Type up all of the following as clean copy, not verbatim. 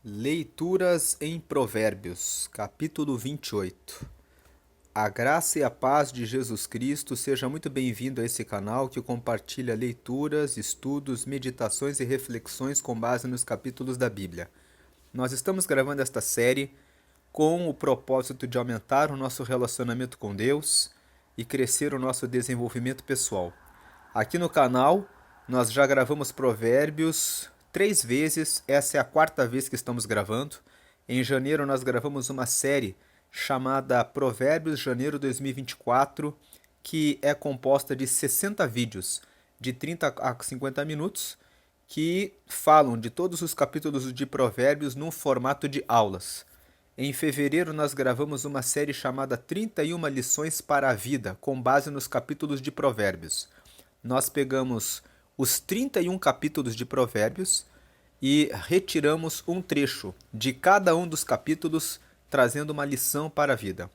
Leituras em Provérbios, capítulo 28. A graça e a paz de Jesus Cristo, seja muito bem-vindo a esse canal que compartilha leituras, estudos, meditações e reflexões com base nos capítulos da Bíblia. Nós estamos gravando esta série com o propósito de aumentar o nosso relacionamento com Deus e crescer o nosso desenvolvimento pessoal. Aqui no canal, nós já gravamos Provérbios 3 vezes, essa é a 4ª vez que estamos gravando. Em janeiro nós gravamos uma série chamada Provérbios Janeiro 2024, que é composta de 60 vídeos de 30 a 50 minutos, que falam de todos os capítulos de Provérbios num formato de aulas. Em fevereiro nós gravamos uma série chamada 31 lições para a vida, com base nos capítulos de Provérbios. Nós pegamos os 31 capítulos de Provérbios e retiramos um trecho de cada um dos capítulos, trazendo uma lição para a vida.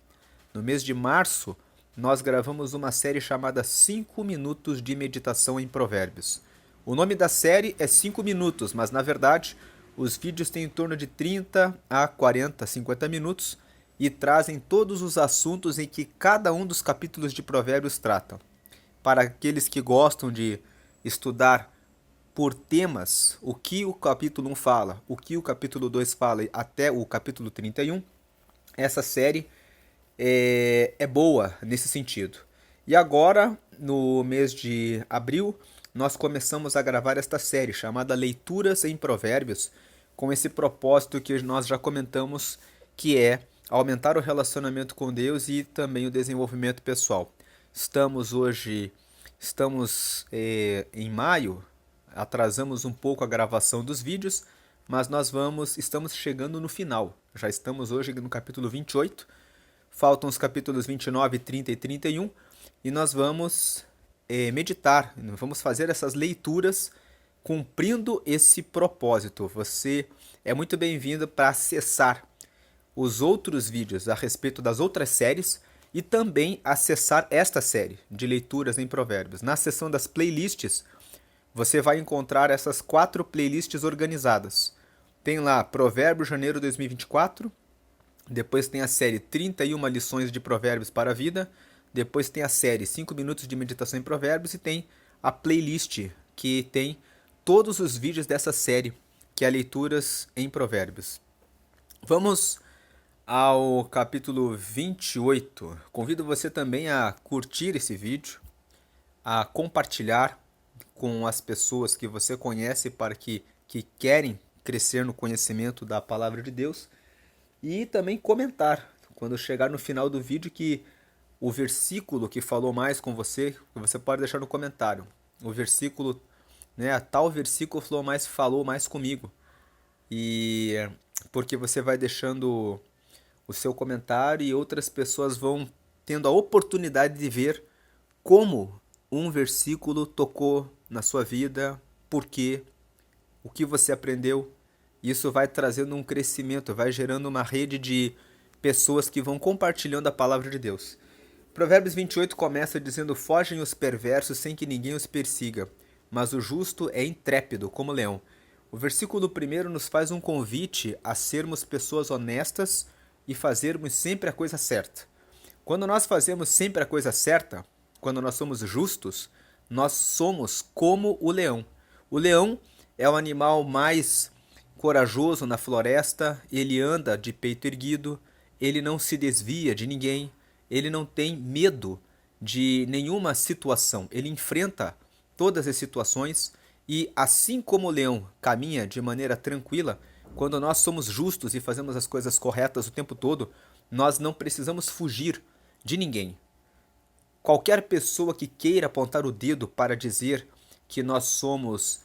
No mês de março, nós gravamos uma série chamada 5 minutos de meditação em Provérbios. O nome da série é 5 minutos, mas na verdade os vídeos têm em torno de 30 a 40, 50 minutos e trazem todos os assuntos em que cada um dos capítulos de Provérbios tratam. Para aqueles que gostam de estudar por temas o que o capítulo 1 fala, o que o capítulo 2 fala até o capítulo 31, essa série é boa nesse sentido. E agora, no mês de abril, nós começamos a gravar esta série chamada Leituras em Provérbios, com esse propósito que nós já comentamos, que é aumentar o relacionamento com Deus e também o desenvolvimento pessoal. Estamos em maio, atrasamos um pouco a gravação dos vídeos, mas estamos chegando no final. Já estamos hoje no capítulo 28, faltam os capítulos 29, 30 e 31, e nós vamos meditar, vamos fazer essas leituras cumprindo esse propósito. Você é muito bem-vindo para acessar os outros vídeos a respeito das outras séries e também acessar esta série de leituras em Provérbios. Na seção das playlists, você vai encontrar essas 4 playlists organizadas. Tem lá Provérbios Janeiro 2024, depois tem a série 31 lições de Provérbios para a vida, depois tem a série 5 minutos de meditação em Provérbios e tem a playlist que tem todos os vídeos dessa série, que é Leituras em Provérbios. Vamos ao capítulo 28. Convido você também a curtir esse vídeo, a compartilhar com as pessoas que você conhece para que querem crescer no conhecimento da palavra de Deus e também comentar quando chegar no final do vídeo que o versículo que falou mais com você, você pode deixar no comentário. O versículo, tal versículo falou mais comigo. E porque você vai deixando o seu comentário e outras pessoas vão tendo a oportunidade de ver como um versículo tocou na sua vida, por quê, o que você aprendeu. Isso vai trazendo um crescimento, vai gerando uma rede de pessoas que vão compartilhando a palavra de Deus. Provérbios 28 começa dizendo: fogem os perversos sem que ninguém os persiga, mas o justo é intrépido como leão. O versículo 1 nos faz um convite a sermos pessoas honestas e fazermos sempre a coisa certa. Quando nós fazemos sempre a coisa certa, quando nós somos justos, nós somos como o leão. O leão é o animal mais corajoso na floresta, ele anda de peito erguido, ele não se desvia de ninguém, ele não tem medo de nenhuma situação, ele enfrenta todas as situações e assim como o leão caminha de maneira tranquila, quando nós somos justos e fazemos as coisas corretas o tempo todo, nós não precisamos fugir de ninguém. Qualquer pessoa que queira apontar o dedo para dizer que nós somos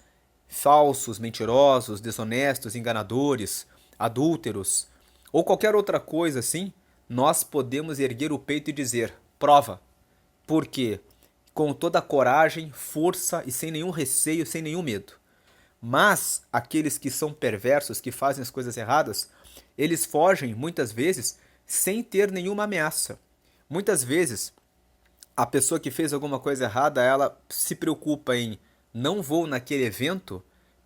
falsos, mentirosos, desonestos, enganadores, adúlteros ou qualquer outra coisa assim, nós podemos erguer o peito e dizer: prova. Por quê? Com toda a coragem, força e sem nenhum receio, sem nenhum medo. Mas aqueles que são perversos, que fazem as coisas erradas, eles fogem muitas vezes sem ter nenhuma ameaça. Muitas vezes a pessoa que fez alguma coisa errada, ela se preocupa em não vou naquele evento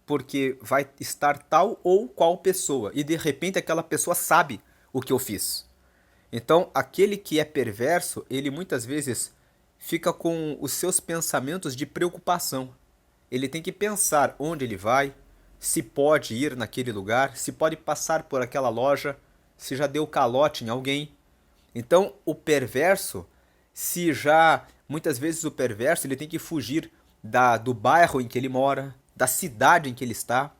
porque vai estar tal ou qual pessoa, e de repente aquela pessoa sabe o que eu fiz. Então, aquele que é perverso, ele muitas vezes fica com os seus pensamentos de preocupação. Ele tem que pensar onde ele vai, se pode ir naquele lugar, se pode passar por aquela loja, se já deu calote em alguém. Então, o perverso, se já muitas vezes o perverso ele tem que fugir do bairro em que ele mora, da cidade em que ele está,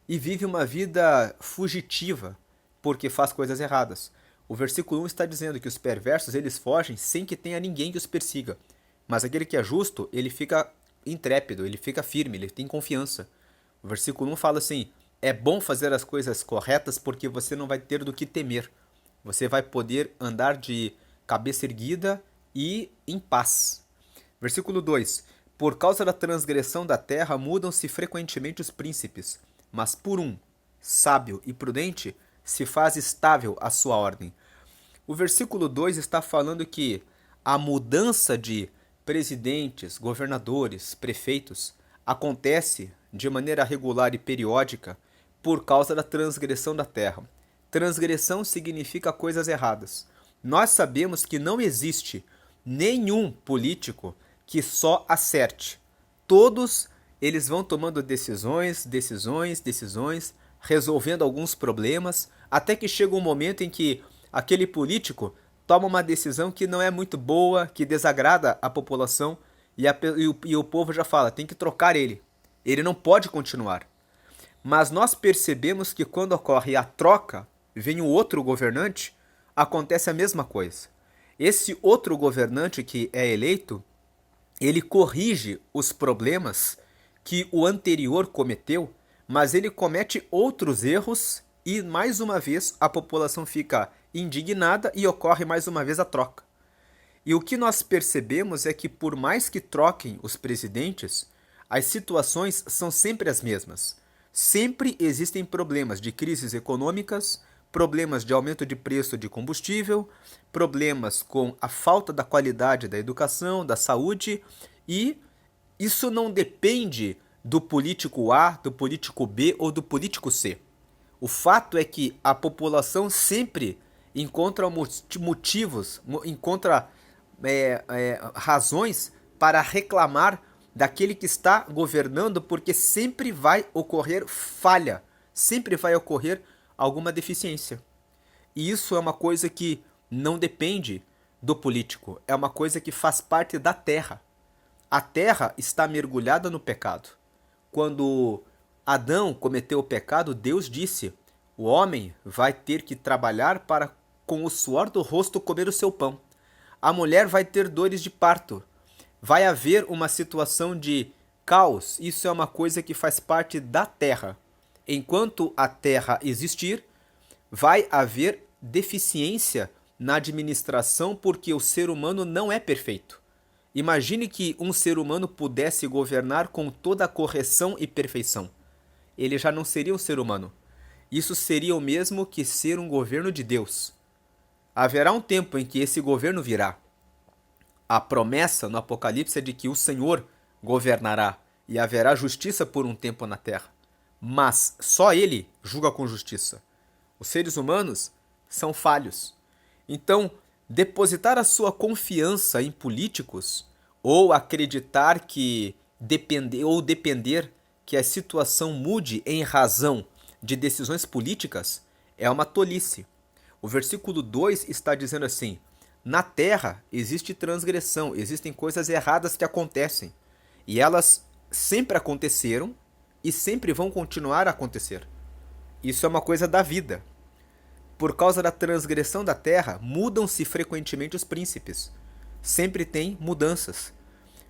e vive uma vida fugitiva porque faz coisas erradas. O versículo 1 está dizendo que os perversos eles fogem sem que tenha ninguém que os persiga. Mas aquele que é justo, ele fica intrépido, ele fica firme, ele tem confiança. O versículo 1 fala assim: é bom fazer as coisas corretas porque você não vai ter do que temer. Você vai poder andar de cabeça erguida e em paz. Versículo 2: por causa da transgressão da terra mudam-se frequentemente os príncipes, mas por um, sábio e prudente, se faz estável a sua ordem. O versículo 2 está falando que a mudança de presidentes, governadores, prefeitos acontece de maneira regular e periódica por causa da transgressão da terra. Transgressão significa coisas erradas. Nós sabemos que não existe nenhum político que só acerte. Todos eles vão tomando decisões, resolvendo alguns problemas, até que chega um momento em que aquele político toma uma decisão que não é muito boa, que desagrada a população, e o povo já fala, tem que trocar ele. Ele não pode continuar. Mas nós percebemos que quando ocorre a troca, vem o outro governante, acontece a mesma coisa. Esse outro governante que é eleito, ele corrige os problemas que o anterior cometeu, mas ele comete outros erros e mais uma vez a população fica indignada e ocorre mais uma vez a troca. E o que nós percebemos é que por mais que troquem os presidentes, as situações são sempre as mesmas. Sempre existem problemas de crises econômicas, problemas de aumento de preço de combustível, problemas com a falta da qualidade da educação, da saúde, e isso não depende do político A, do político B ou do político C. O fato é que a população sempre encontra motivos, encontra razões para reclamar daquele que está governando, porque sempre vai ocorrer falha, sempre vai ocorrer alguma deficiência. E isso é uma coisa que não depende do político, é uma coisa que faz parte da terra. A terra está mergulhada no pecado. Quando Adão cometeu o pecado, Deus disse: o homem vai ter que trabalhar para com o suor do rosto comer o seu pão. A mulher vai ter dores de parto. Vai haver uma situação de caos. Isso é uma coisa que faz parte da terra. Enquanto a terra existir, vai haver deficiência na administração porque o ser humano não é perfeito. Imagine que um ser humano pudesse governar com toda a correção e perfeição. Ele já não seria um ser humano. Isso seria o mesmo que ser um governo de Deus. Haverá um tempo em que esse governo virá. A promessa no Apocalipse é de que o Senhor governará e haverá justiça por um tempo na terra. Mas só Ele julga com justiça. Os seres humanos são falhos. Então, depositar a sua confiança em políticos ou acreditar que depender que a situação mude em razão de decisões políticas é uma tolice. O versículo 2 está dizendo assim: na terra existe transgressão, existem coisas erradas que acontecem. E elas sempre aconteceram e sempre vão continuar a acontecer. Isso é uma coisa da vida. Por causa da transgressão da terra, mudam-se frequentemente os príncipes. Sempre tem mudanças.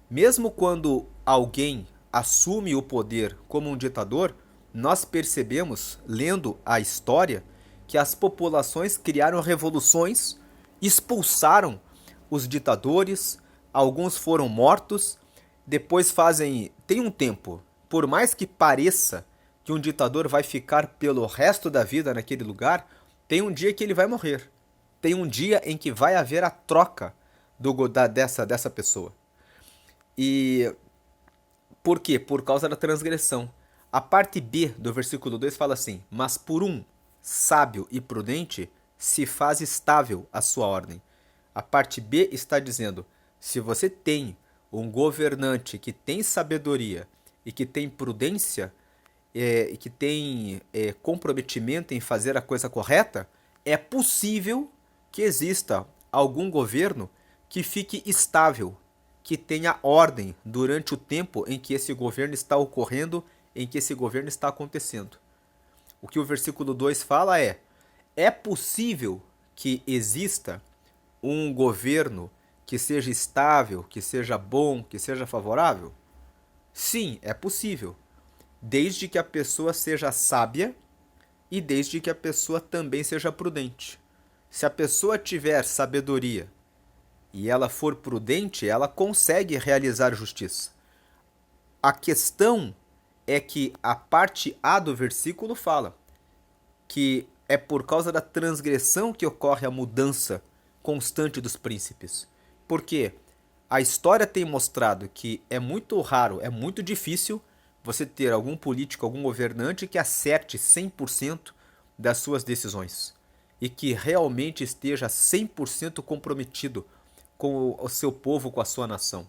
Mesmo quando alguém assume o poder como um ditador, nós percebemos, lendo a história, que as populações criaram revoluções, expulsaram os ditadores, alguns foram mortos, depois tem um tempo, por mais que pareça que um ditador vai ficar pelo resto da vida naquele lugar, tem um dia que ele vai morrer. Tem um dia em que vai haver a troca dessa pessoa. E por quê? Por causa da transgressão. A parte B do versículo 2 fala assim: mas por um sábio e prudente se faz estável a sua ordem. A parte B está dizendo: se você tem um governante que tem sabedoria e que tem prudência, e que tem comprometimento em fazer a coisa correta, é possível que exista algum governo que fique estável, que tenha ordem durante o tempo em que esse governo está ocorrendo, em que esse governo está acontecendo. O que o versículo 2 fala é possível que exista um governo que seja estável, que seja bom, que seja favorável? Sim, é possível, desde que a pessoa seja sábia e desde que a pessoa também seja prudente. Se a pessoa tiver sabedoria e ela for prudente, ela consegue realizar justiça. A questão é que a parte A do versículo fala que é por causa da transgressão que ocorre a mudança constante dos príncipes. Por quê? A história tem mostrado que é muito raro, é muito difícil você ter algum político, algum governante que acerte 100% das suas decisões e que realmente esteja 100% comprometido com o seu povo, com a sua nação.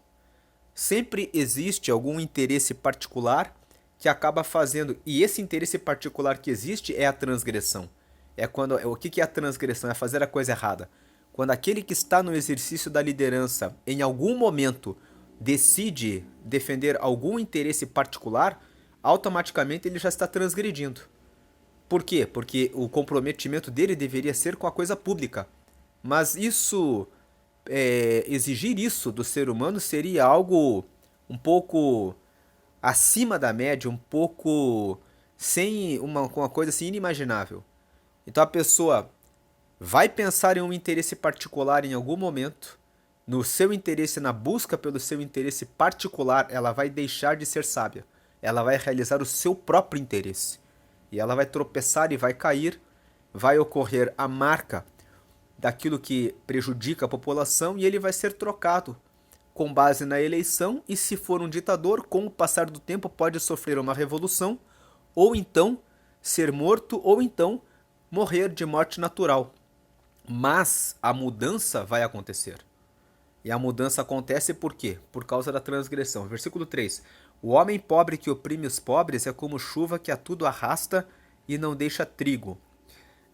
Sempre existe algum interesse particular que acaba fazendo, e esse interesse particular que existe é a transgressão. O que é a transgressão? É fazer a coisa errada. Quando aquele que está no exercício da liderança, em algum momento, decide defender algum interesse particular, automaticamente ele já está transgredindo. Por quê? Porque o comprometimento dele deveria ser com a coisa pública. Mas exigir isso do ser humano seria algo um pouco acima da média, um pouco sem uma coisa assim inimaginável. Então a pessoa vai pensar em um interesse particular em algum momento, no seu interesse, na busca pelo seu interesse particular, ela vai deixar de ser sábia. Ela vai realizar o seu próprio interesse. E ela vai tropeçar e vai cair, vai ocorrer a marca daquilo que prejudica a população e ele vai ser trocado com base na eleição, e se for um ditador, com o passar do tempo pode sofrer uma revolução, ou então ser morto, ou então morrer de morte natural. Mas a mudança vai acontecer. E a mudança acontece por quê? Por causa da transgressão. Versículo 3. O homem pobre que oprime os pobres é como chuva que a tudo arrasta e não deixa trigo.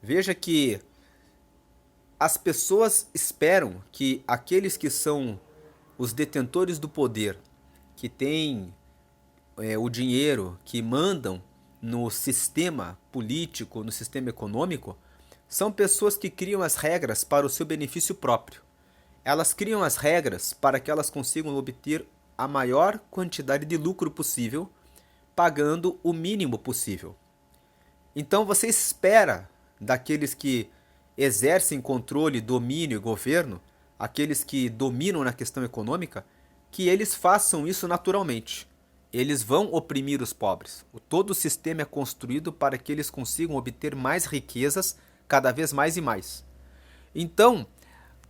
Veja que as pessoas esperam que aqueles que são os detentores do poder, que têm o dinheiro, que mandam no sistema político, no sistema econômico, são pessoas que criam as regras para o seu benefício próprio. Elas criam as regras para que elas consigam obter a maior quantidade de lucro possível, pagando o mínimo possível. Então você espera daqueles que exercem controle, domínio e governo, aqueles que dominam na questão econômica, que eles façam isso naturalmente. Eles vão oprimir os pobres. Todo o sistema é construído para que eles consigam obter mais riquezas cada vez mais e mais. Então,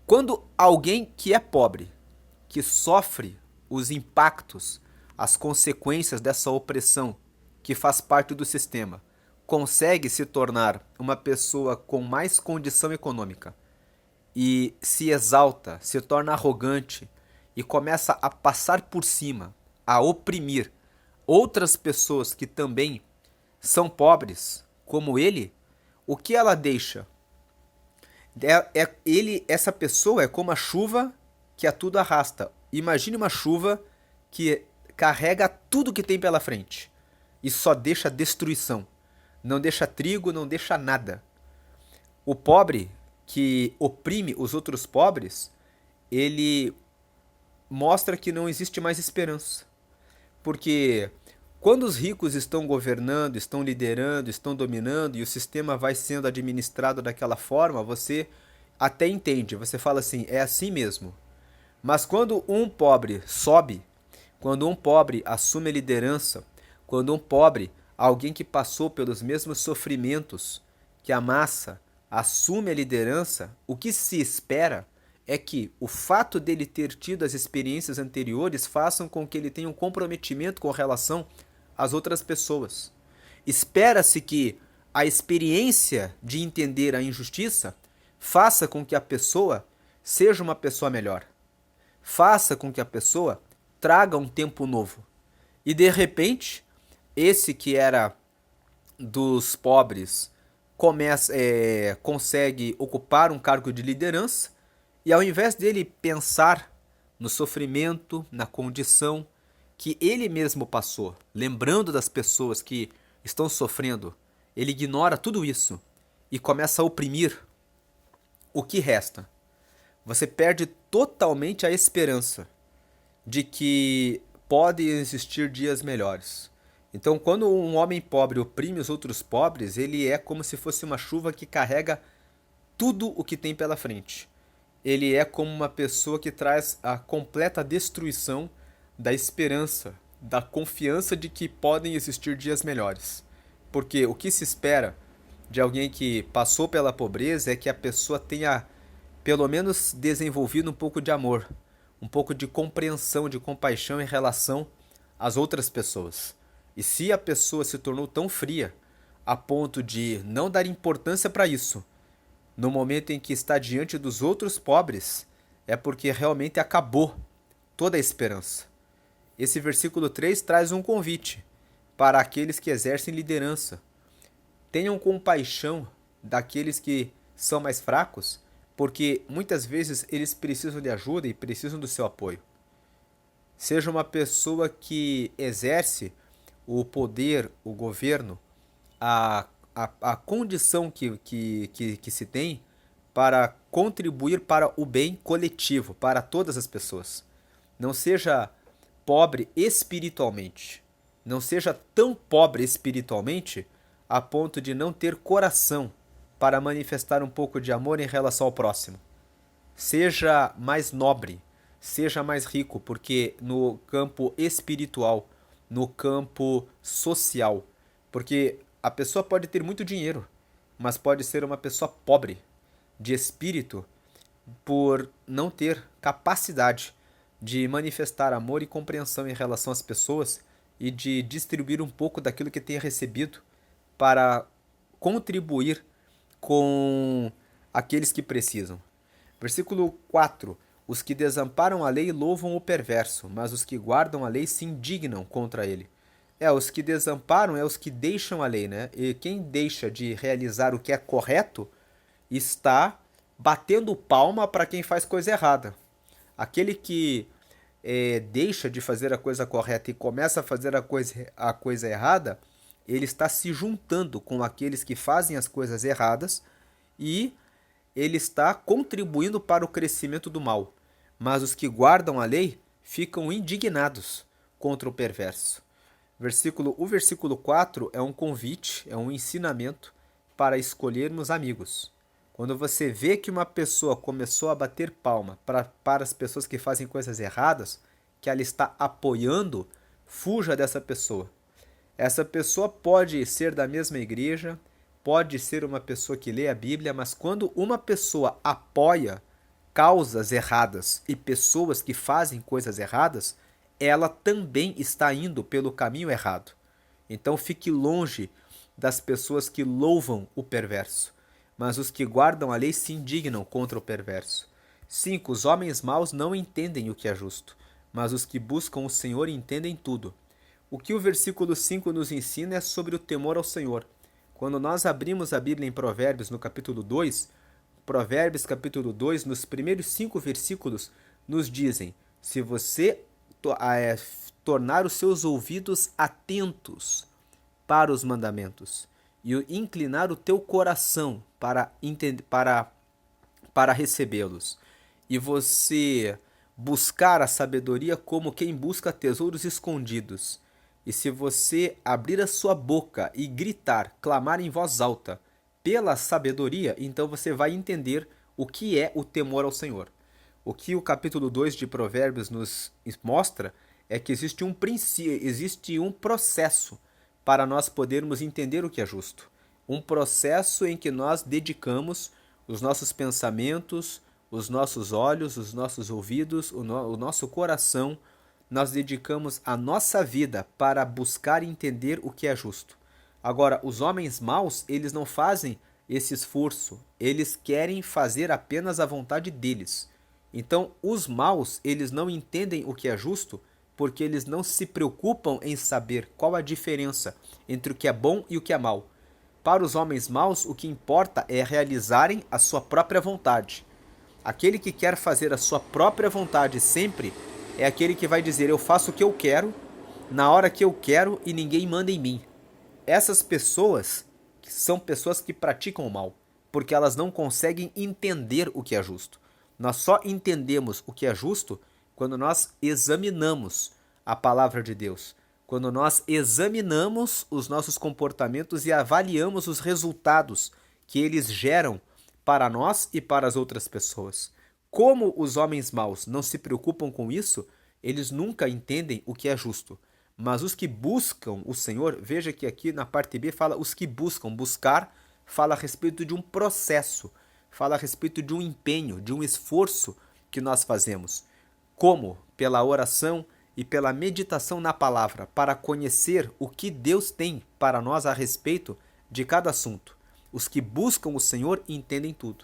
quando alguém que é pobre, que sofre os impactos, as consequências dessa opressão que faz parte do sistema, consegue se tornar uma pessoa com mais condição econômica e se exalta, se torna arrogante e começa a passar por cima, a oprimir outras pessoas que também são pobres, como ele, o que ela deixa? Essa pessoa é como a chuva que a tudo arrasta. Imagine uma chuva que carrega tudo que tem pela frente e só deixa destruição. Não deixa trigo, não deixa nada. O pobre que oprime os outros pobres, ele mostra que não existe mais esperança. Porque quando os ricos estão governando, estão liderando, estão dominando e o sistema vai sendo administrado daquela forma, você até entende, você fala assim, é assim mesmo. Mas quando um pobre sobe, quando um pobre assume a liderança, quando um pobre, alguém que passou pelos mesmos sofrimentos que a massa, assume a liderança, o que se espera é que o fato dele ter tido as experiências anteriores façam com que ele tenha um comprometimento com relação as outras pessoas. Espera-se que a experiência de entender a injustiça faça com que a pessoa seja uma pessoa melhor. Faça com que a pessoa traga um tempo novo. E de repente, esse que era dos pobres consegue ocupar um cargo de liderança e ao invés dele pensar no sofrimento, na condição que ele mesmo passou, lembrando das pessoas que estão sofrendo, ele ignora tudo isso e começa a oprimir. O que resta? Você perde totalmente a esperança de que podem existir dias melhores. Então, quando um homem pobre oprime os outros pobres, ele é como se fosse uma chuva que carrega tudo o que tem pela frente. Ele é como uma pessoa que traz a completa destruição da esperança, da confiança de que podem existir dias melhores. Porque o que se espera de alguém que passou pela pobreza é que a pessoa tenha pelo menos desenvolvido um pouco de amor, um pouco de compreensão, de compaixão em relação às outras pessoas. E se a pessoa se tornou tão fria a ponto de não dar importância para isso, no momento em que está diante dos outros pobres, é porque realmente acabou toda a esperança. Esse versículo 3 traz um convite para aqueles que exercem liderança. Tenham compaixão daqueles que são mais fracos, porque muitas vezes eles precisam de ajuda e precisam do seu apoio. Seja uma pessoa que exerce o poder, o governo, a condição que se tem para contribuir para o bem coletivo, para todas as pessoas. Não seja pobre espiritualmente. Não seja tão pobre espiritualmente a ponto de não ter coração para manifestar um pouco de amor em relação ao próximo. Seja mais nobre, seja mais rico, porque no campo espiritual, no campo social, porque a pessoa pode ter muito dinheiro, mas pode ser uma pessoa pobre de espírito por não ter capacidade de manifestar amor e compreensão em relação às pessoas e de distribuir um pouco daquilo que tenha recebido para contribuir com aqueles que precisam. Versículo 4. Os que desamparam a lei louvam o perverso, mas os que guardam a lei se indignam contra ele. Os que desamparam é os que deixam a lei, né? E quem deixa de realizar o que é correto está batendo palma para quem faz coisa errada. Aquele que deixa de fazer a coisa correta e começa a fazer a coisa errada, ele está se juntando com aqueles que fazem as coisas erradas e ele está contribuindo para o crescimento do mal. Mas os que guardam a lei ficam indignados contra o perverso. O versículo 4 é um convite, é um ensinamento para escolhermos amigos. Quando você vê que uma pessoa começou a bater palma para as pessoas que fazem coisas erradas, que ela está apoiando, fuja dessa pessoa. Essa pessoa pode ser da mesma igreja, pode ser uma pessoa que lê a Bíblia, mas quando uma pessoa apoia causas erradas e pessoas que fazem coisas erradas, ela também está indo pelo caminho errado. Então fique longe das pessoas que louvam o perverso, mas os que guardam a lei se indignam contra o perverso. 5. Os homens maus não entendem o que é justo, mas os que buscam o Senhor entendem tudo. O que o versículo 5 nos ensina é sobre o temor ao Senhor. Quando nós abrimos a Bíblia em Provérbios, no capítulo 2, Provérbios capítulo 2, nos primeiros 5 versículos, nos dizem: se você tornar os seus ouvidos atentos para os mandamentos e inclinar o teu coração para recebê-los, e você buscar a sabedoria como quem busca tesouros escondidos, e se você abrir a sua boca e gritar, clamar em voz alta pela sabedoria, então você vai entender o que é o temor ao Senhor. O que o capítulo 2 de Provérbios nos mostra é que existe um princípio, existe um processo para nós podermos entender o que é justo. Um processo em que nós dedicamos os nossos pensamentos, os nossos olhos, os nossos ouvidos, o nosso coração nós dedicamos a nossa vida para buscar entender o que é justo. Agora, os homens maus, eles não fazem esse esforço, eles querem fazer apenas a vontade deles. Então, os maus, eles não entendem o que é justo porque eles não se preocupam em saber qual a diferença entre o que é bom e o que é mal. Para os homens maus, o que importa é realizarem a sua própria vontade. Aquele que quer fazer a sua própria vontade sempre é aquele que vai dizer: eu faço o que eu quero, na hora que eu quero e ninguém manda em mim. Essas pessoas são pessoas que praticam o mal, porque elas não conseguem entender o que é justo. Nós só entendemos o que é justo quando nós examinamos a palavra de Deus, quando nós examinamos os nossos comportamentos e avaliamos os resultados que eles geram para nós e para as outras pessoas. Como os homens maus não se preocupam com isso, eles nunca entendem o que é justo. Mas os que buscam o Senhor, veja que aqui na parte B fala os que buscam. Buscar fala a respeito de um processo, fala a respeito de um empenho, de um esforço que nós fazemos. Como? Pela oração e pela meditação na palavra, para conhecer o que Deus tem para nós a respeito de cada assunto. Os que buscam o Senhor entendem tudo.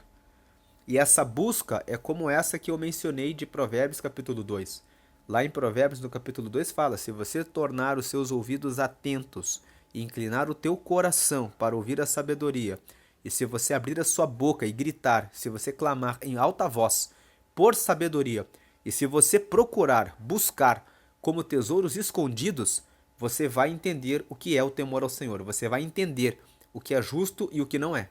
E essa busca é como essa que eu mencionei de Provérbios capítulo 2. Lá em Provérbios, no capítulo 2, fala: se você tornar os seus ouvidos atentos e inclinar o teu coração para ouvir a sabedoria, e se você abrir a sua boca e gritar, se você clamar em alta voz por sabedoria, e se você procurar, buscar como tesouros escondidos, você vai entender o que é o temor ao Senhor. Você vai entender o que é justo e o que não é.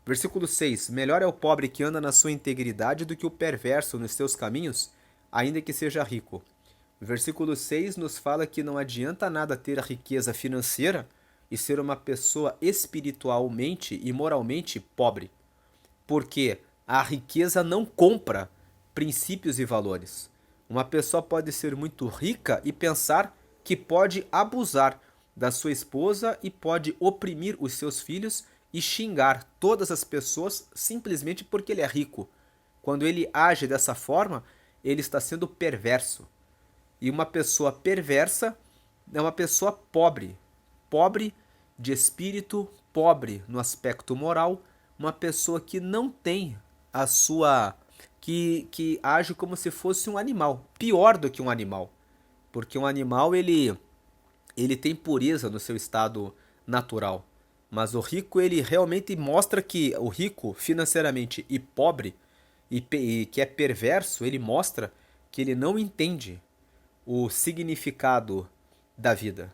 Versículo 6. Melhor é o pobre que anda na sua integridade do que o perverso nos seus caminhos, ainda que seja rico. O versículo 6 nos fala que não adianta nada ter a riqueza financeira e ser uma pessoa espiritualmente e moralmente pobre, porque a riqueza não compra princípios e valores. Uma pessoa pode ser muito rica e pensar que pode abusar da sua esposa e pode oprimir os seus filhos e xingar todas as pessoas simplesmente porque ele é rico. Quando ele age dessa forma, ele está sendo perverso. E uma pessoa perversa é uma pessoa pobre. Pobre de espírito, pobre no aspecto moral, uma pessoa que não tem a sua... que age como se fosse um animal. Pior do que um animal. Porque um animal, ele tem pureza no seu estado natural. Mas o rico, ele realmente mostra que o rico financeiramente e pobre, e que é perverso, ele mostra que ele não entende o significado da vida.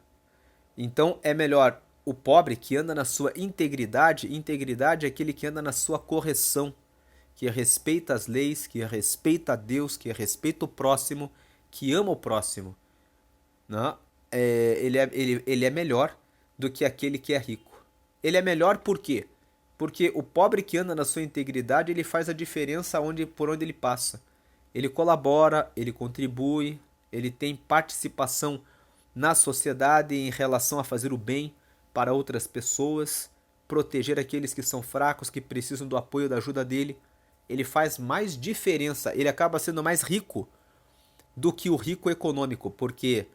Então é melhor o pobre que anda na sua integridade. Integridade é aquele que anda na sua correção, que respeita as leis, que respeita a Deus, que respeita o próximo, que ama o próximo. Não? Ele é melhor do que aquele que é rico. Ele é melhor por quê? Porque o pobre que anda na sua integridade, ele faz a diferença por onde ele passa. Ele colabora, ele contribui, ele tem participação na sociedade em relação a fazer o bem para outras pessoas, proteger aqueles que são fracos, que precisam do apoio, da ajuda dele. Ele faz mais diferença, ele acaba sendo mais rico do que o rico econômico, porque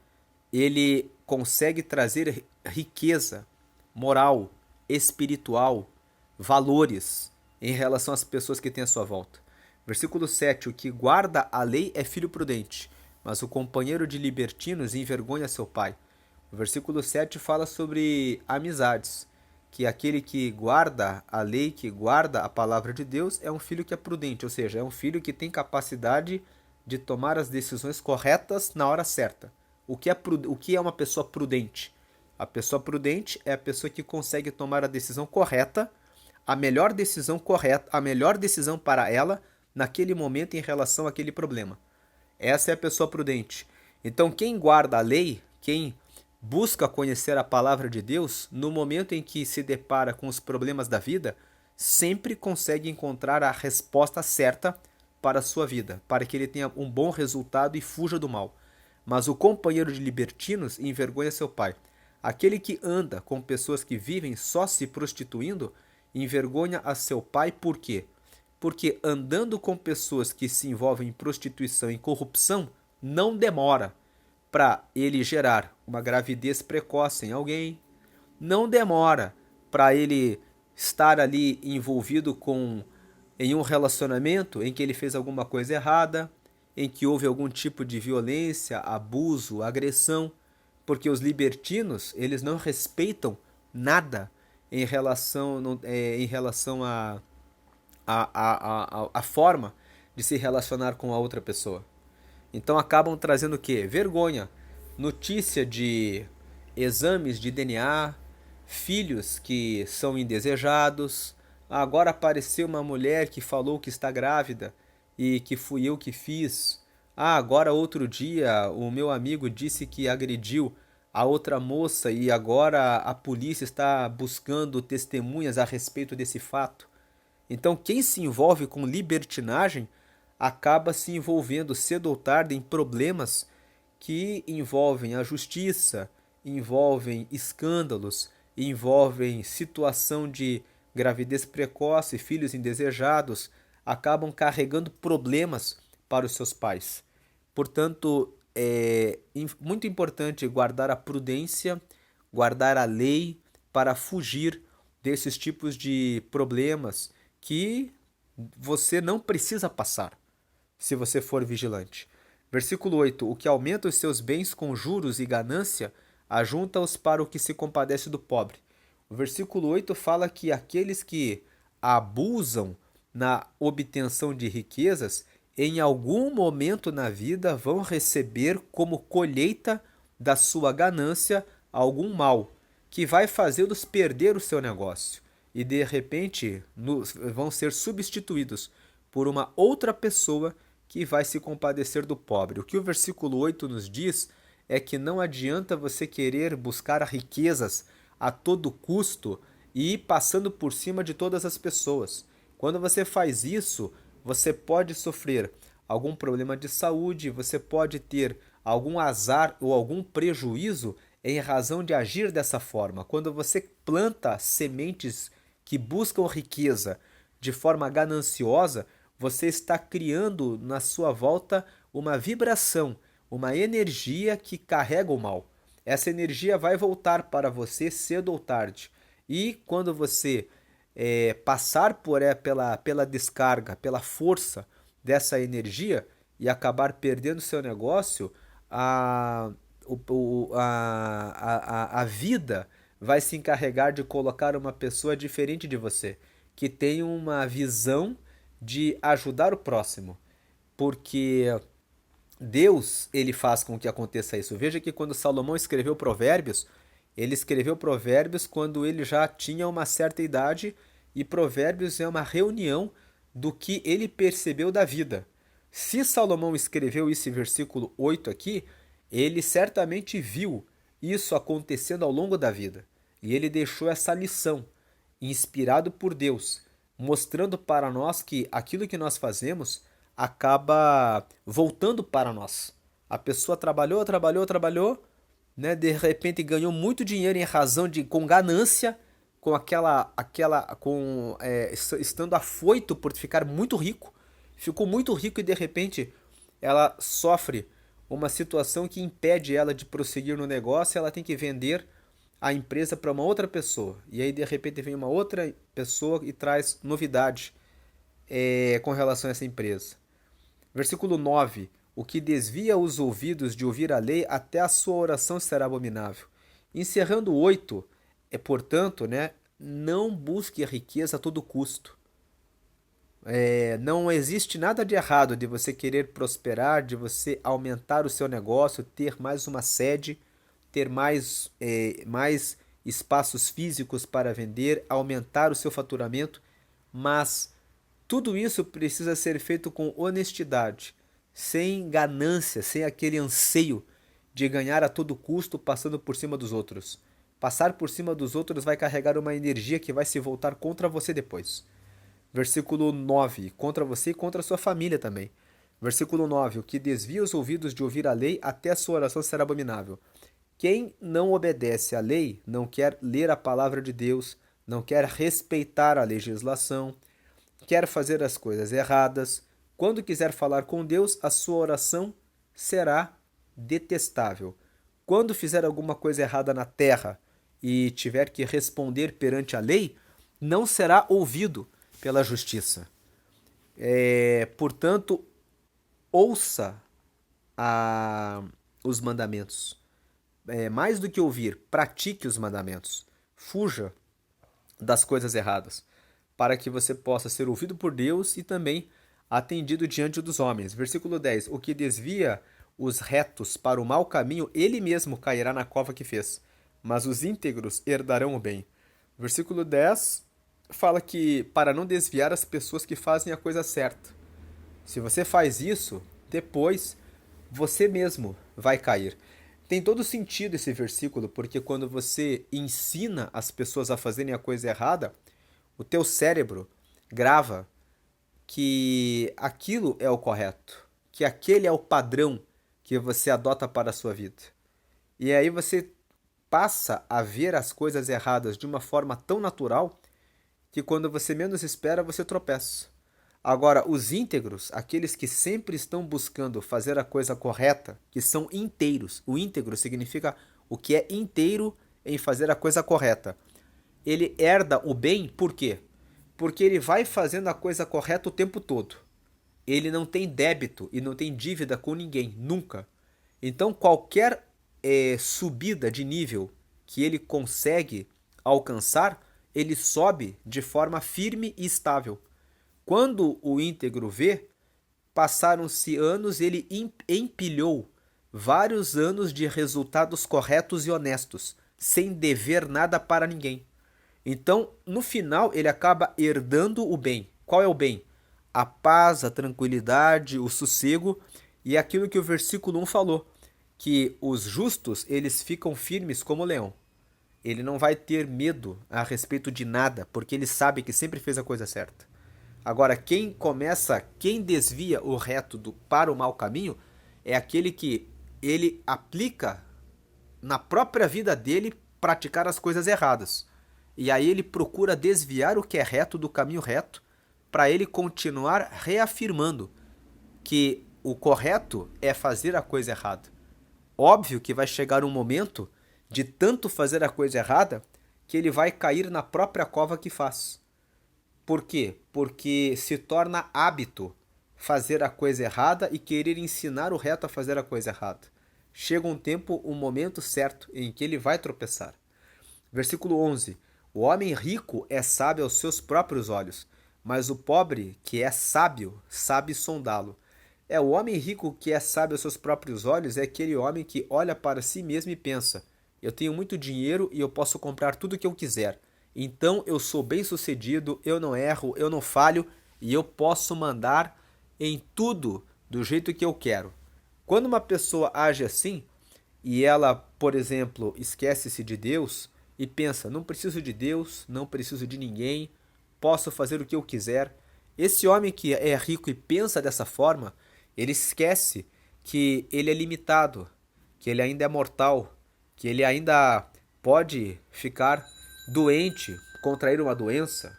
ele consegue trazer riqueza moral, espiritual, valores em relação às pessoas que têm à sua volta. Versículo 7. O que guarda a lei é filho prudente, mas o companheiro de libertinos envergonha seu pai. O versículo 7 fala sobre amizades, que aquele que guarda a lei, que guarda a palavra de Deus, é um filho que é prudente, ou seja, é um filho que tem capacidade de tomar as decisões corretas na hora certa. O que é uma pessoa prudente? A pessoa prudente é a pessoa que consegue tomar a decisão correta, a melhor decisão correta, a melhor decisão para ela naquele momento em relação àquele problema. Essa é a pessoa prudente. Então, quem guarda a lei, quem busca conhecer a palavra de Deus, no momento em que se depara com os problemas da vida, sempre consegue encontrar a resposta certa para a sua vida, para que ele tenha um bom resultado e fuja do mal. Mas o companheiro de libertinos envergonha seu pai. Aquele que anda com pessoas que vivem só se prostituindo, envergonha a seu pai. Por quê? Porque andando com pessoas que se envolvem em prostituição e corrupção, não demora para ele gerar uma gravidez precoce em alguém, não demora para ele estar ali envolvido em um relacionamento em que ele fez alguma coisa errada, em que houve algum tipo de violência, abuso, agressão, porque os libertinos, eles não respeitam nada em relação a forma de se relacionar com a outra pessoa. Então acabam trazendo o quê? Vergonha, notícia de exames de DNA, filhos que são indesejados. Agora apareceu uma mulher que falou que está grávida e que fui eu que fiz. Agora outro dia o meu amigo disse que agrediu a outra moça e agora a polícia está buscando testemunhas a respeito desse fato. Então, quem se envolve com libertinagem acaba se envolvendo cedo ou tarde em problemas que envolvem a justiça, envolvem escândalos, envolvem situação de gravidez precoce, filhos indesejados, acabam carregando problemas para os seus pais. Portanto, é muito importante guardar a prudência, guardar a lei para fugir desses tipos de problemas que você não precisa passar se você for vigilante. Versículo 8: o que aumenta os seus bens com juros e ganância, ajunta-os para o que se compadece do pobre. O versículo 8 fala que aqueles que abusam na obtenção de riquezas, em algum momento na vida vão receber como colheita da sua ganância algum mal, que vai fazê-los perder o seu negócio. E de repente vão ser substituídos por uma outra pessoa que vai se compadecer do pobre. O que o versículo 8 nos diz é que não adianta você querer buscar riquezas a todo custo e ir passando por cima de todas as pessoas. Quando você faz isso, você pode sofrer algum problema de saúde, você pode ter algum azar ou algum prejuízo em razão de agir dessa forma. Quando você planta sementes que buscam riqueza de forma gananciosa, você está criando na sua volta uma vibração, uma energia que carrega o mal. Essa energia vai voltar para você cedo ou tarde. E quando você passar pela descarga, pela força dessa energia e acabar perdendo seu negócio, a vida vai se encarregar de colocar uma pessoa diferente de você, que tem uma visão de ajudar o próximo, porque Deus, ele faz com que aconteça isso. Veja que quando Salomão escreveu Provérbios, ele escreveu Provérbios quando ele já tinha uma certa idade, e Provérbios é uma reunião do que ele percebeu da vida. Se Salomão escreveu esse versículo 8 aqui, ele certamente viu isso acontecendo ao longo da vida. E ele deixou essa lição, inspirado por Deus, mostrando para nós que aquilo que nós fazemos acaba voltando para nós. A pessoa trabalhou, né? De repente ganhou muito dinheiro em razão com ganância, estando afoito por ficar muito rico, ficou muito rico e de repente ela sofre uma situação que impede ela de prosseguir no negócio, ela tem que vender a empresa para uma outra pessoa. E aí de repente vem uma outra pessoa e traz novidade com relação a essa empresa. Versículo 9: o que desvia os ouvidos de ouvir a lei, até a sua oração será abominável. Encerrando o 8, portanto, né, não busque a riqueza a todo custo. Não existe nada de errado de você querer prosperar, de você aumentar o seu negócio, ter mais uma sede, ter mais espaços físicos para vender, aumentar o seu faturamento, mas tudo isso precisa ser feito com honestidade, sem ganância, sem aquele anseio de ganhar a todo custo passando por cima dos outros. Passar por cima dos outros vai carregar uma energia que vai se voltar contra você depois. Versículo 9, contra você e contra a sua família também. Versículo 9, o que desvia os ouvidos de ouvir a lei, até a sua oração será abominável. Quem não obedece à lei não quer ler a palavra de Deus, não quer respeitar a legislação, quer fazer as coisas erradas. Quando quiser falar com Deus, a sua oração será detestável. Quando fizer alguma coisa errada na terra e tiver que responder perante a lei, não será ouvido pela justiça. Portanto, ouça os mandamentos. Mais do que ouvir, pratique os mandamentos. Fuja das coisas erradas, para que você possa ser ouvido por Deus e também atendido diante dos homens. Versículo 10. O que desvia os retos para o mau caminho, ele mesmo cairá na cova que fez, mas os íntegros herdarão o bem. Versículo 10 fala que para não desviar as pessoas que fazem a coisa certa. Se você faz isso, depois você mesmo vai cair. Tem todo sentido esse versículo, porque quando você ensina as pessoas a fazerem a coisa errada, o teu cérebro grava que aquilo é o correto, que aquele é o padrão que você adota para a sua vida. E aí você passa a ver as coisas erradas de uma forma tão natural que quando você menos espera, você tropeça. Agora, os íntegros, aqueles que sempre estão buscando fazer a coisa correta, que são inteiros. O íntegro significa o que é inteiro em fazer a coisa correta. Ele herda o bem, por quê? Porque ele vai fazendo a coisa correta o tempo todo. Ele não tem débito e não tem dívida com ninguém, nunca. Então, qualquer subida de nível que ele consegue alcançar, ele sobe de forma firme e estável. Quando o íntegro vê, passaram-se anos, ele empilhou vários anos de resultados corretos e honestos, sem dever nada para ninguém. Então, no final, ele acaba herdando o bem. Qual é o bem? A paz, a tranquilidade, o sossego e aquilo que o versículo 1 falou, que os justos, eles ficam firmes como o leão. Ele não vai ter medo a respeito de nada, porque ele sabe que sempre fez a coisa certa. Agora, quem desvia o reto para o mau caminho, é aquele que ele aplica na própria vida dele praticar as coisas erradas. E aí ele procura desviar o que é reto do caminho reto, para ele continuar reafirmando que o correto é fazer a coisa errada. Óbvio que vai chegar um momento de tanto fazer a coisa errada que ele vai cair na própria cova que faz. Por quê? Porque se torna hábito fazer a coisa errada e querer ensinar o reto a fazer a coisa errada. Chega um tempo, um momento certo em que ele vai tropeçar. Versículo 11. O homem rico é sábio aos seus próprios olhos, mas o pobre que é sábio sabe sondá-lo. O homem rico que é sábio aos seus próprios olhos é aquele homem que olha para si mesmo e pensa: eu tenho muito dinheiro e eu posso comprar tudo o que eu quiser. Então eu sou bem-sucedido, eu não erro, eu não falho e eu posso mandar em tudo do jeito que eu quero. Quando uma pessoa age assim e ela, por exemplo, esquece-se de Deus e pensa: não preciso de Deus, não preciso de ninguém, posso fazer o que eu quiser. Esse homem que é rico e pensa dessa forma, ele esquece que ele é limitado, que ele ainda é mortal, que ele ainda pode ficar doente, contrair uma doença.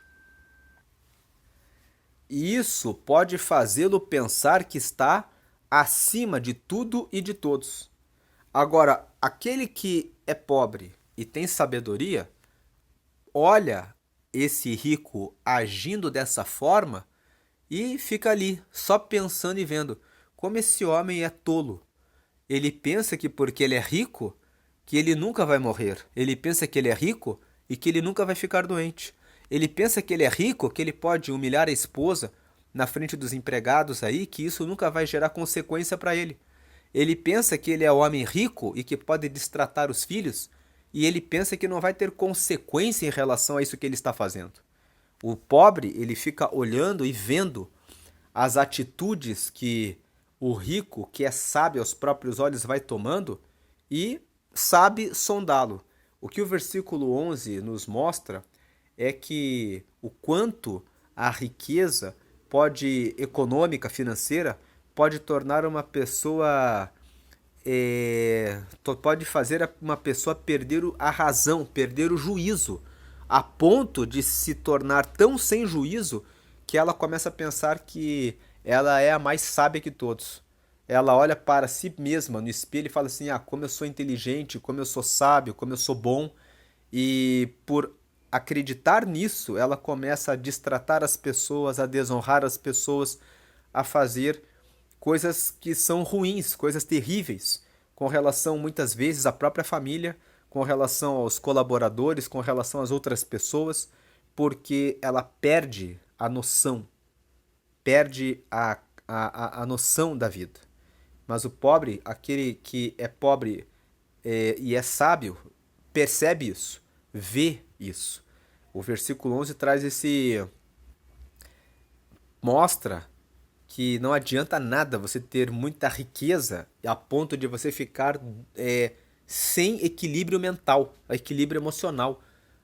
E isso pode fazê-lo pensar que está acima de tudo e de todos. Agora, aquele que é pobre e tem sabedoria, olha esse rico agindo dessa forma e fica ali, só pensando e vendo como esse homem é tolo. Ele pensa que porque ele é rico, que ele nunca vai morrer. Ele pensa que ele é rico e que ele nunca vai ficar doente. Ele pensa que ele é rico, que ele pode humilhar a esposa na frente dos empregados aí, que isso nunca vai gerar consequência para ele. Ele pensa que ele é homem rico e que pode destratar os filhos, e ele pensa que não vai ter consequência em relação a isso que ele está fazendo. O pobre, ele fica olhando e vendo as atitudes que o rico, que é sábio aos próprios olhos, vai tomando e sabe sondá-lo. O que o versículo 11 nos mostra é que o quanto a riqueza econômica, financeira, pode tornar uma pessoa, pode fazer uma pessoa perder a razão, perder o juízo, a ponto de se tornar tão sem juízo que ela começa a pensar que ela é a mais sábia que todos. ela olha para si mesma no espelho e fala assim: ah, como eu sou inteligente, como eu sou sábio, como eu sou bom. E por acreditar nisso, ela começa a destratar as pessoas, a desonrar as pessoas, a fazer coisas que são ruins, coisas terríveis, com relação muitas vezes à própria família, com relação aos colaboradores, com relação às outras pessoas, porque ela perde a noção da vida. Mas o pobre, aquele que é pobre e é sábio, percebe isso, vê isso. O versículo 11 traz mostra que não adianta nada você ter muita riqueza a ponto de você ficar sem equilíbrio mental, equilíbrio emocional,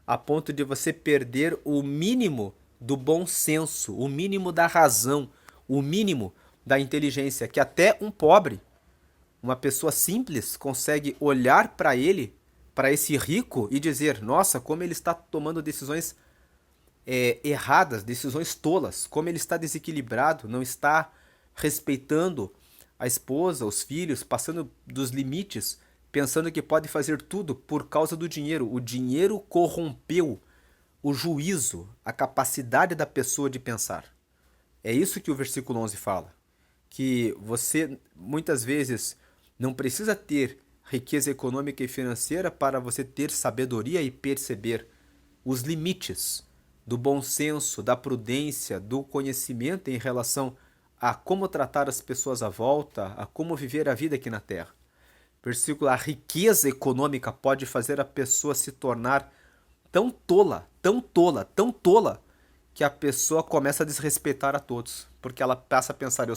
a ponto de você perder o mínimo do bom senso, o mínimo da razão, o mínimo da inteligência, que até um pobre, uma pessoa simples, consegue olhar para ele, para esse rico e dizer: nossa, como ele está tomando decisões erradas, decisões tolas, como ele está desequilibrado, não está respeitando a esposa, os filhos, passando dos limites, pensando que pode fazer tudo por causa do dinheiro. O dinheiro corrompeu o juízo, a capacidade da pessoa de pensar. É isso que o versículo 11 fala. Que você muitas vezes não precisa ter riqueza econômica e financeira para você ter sabedoria e perceber os limites do bom senso, da prudência, do conhecimento em relação a como tratar as pessoas à volta, a como viver a vida aqui na Terra. Versículo: a riqueza econômica pode fazer a pessoa se tornar tão tola, tão tola, tão tola, que a pessoa começa a desrespeitar a todos. Porque ela passa a pensar: eu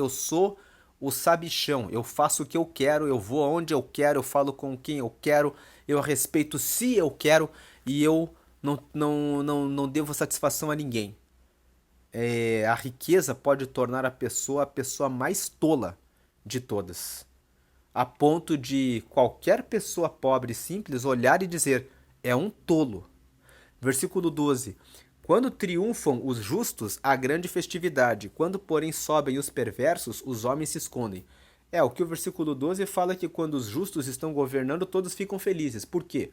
sou o sabichão, eu faço o que eu quero, eu vou aonde eu quero, eu falo com quem eu quero, eu respeito se eu quero e eu não devo satisfação a ninguém. A riqueza pode tornar a pessoa mais tola de todas, a ponto de qualquer pessoa pobre e simples olhar e dizer: é um tolo. Versículo 12: quando triunfam os justos, há grande festividade. Quando, porém, sobem os perversos, os homens se escondem. O que o versículo 12 fala é que quando os justos estão governando, todos ficam felizes. Por quê?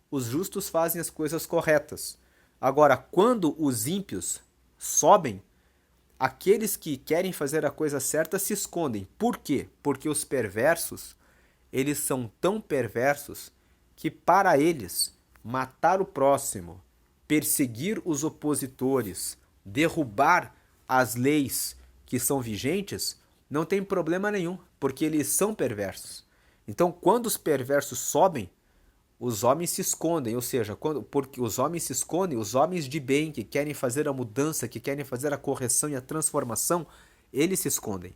Os justos fazem as coisas corretas. Agora, quando os ímpios sobem, aqueles que querem fazer a coisa certa se escondem. Por quê? Porque os perversos, eles são tão perversos que para eles matar o próximo, perseguir os opositores, derrubar as leis que são vigentes, não tem problema nenhum, porque eles são perversos. Então, quando os perversos sobem, os homens se escondem, ou seja, porque os homens se escondem, os homens de bem que querem fazer a mudança, que querem fazer a correção e a transformação, eles se escondem.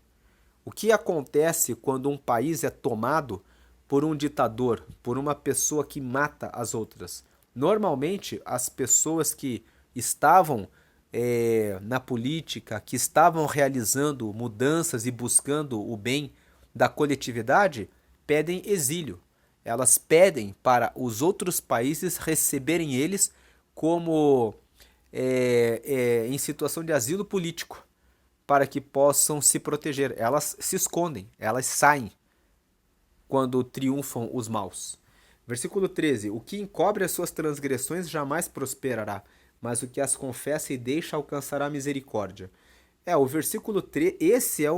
O que acontece quando um país é tomado por um ditador, por uma pessoa que mata as outras? Normalmente, as pessoas que estavam na política, que estavam realizando mudanças e buscando o bem da coletividade, pedem exílio. Elas pedem para os outros países receberem eles como em situação de asilo político, para que possam se proteger. Elas se escondem, elas saem quando triunfam os maus. Versículo 13: o que encobre as suas transgressões jamais prosperará, mas o que as confessa e deixa alcançará misericórdia. O versículo 3, esse é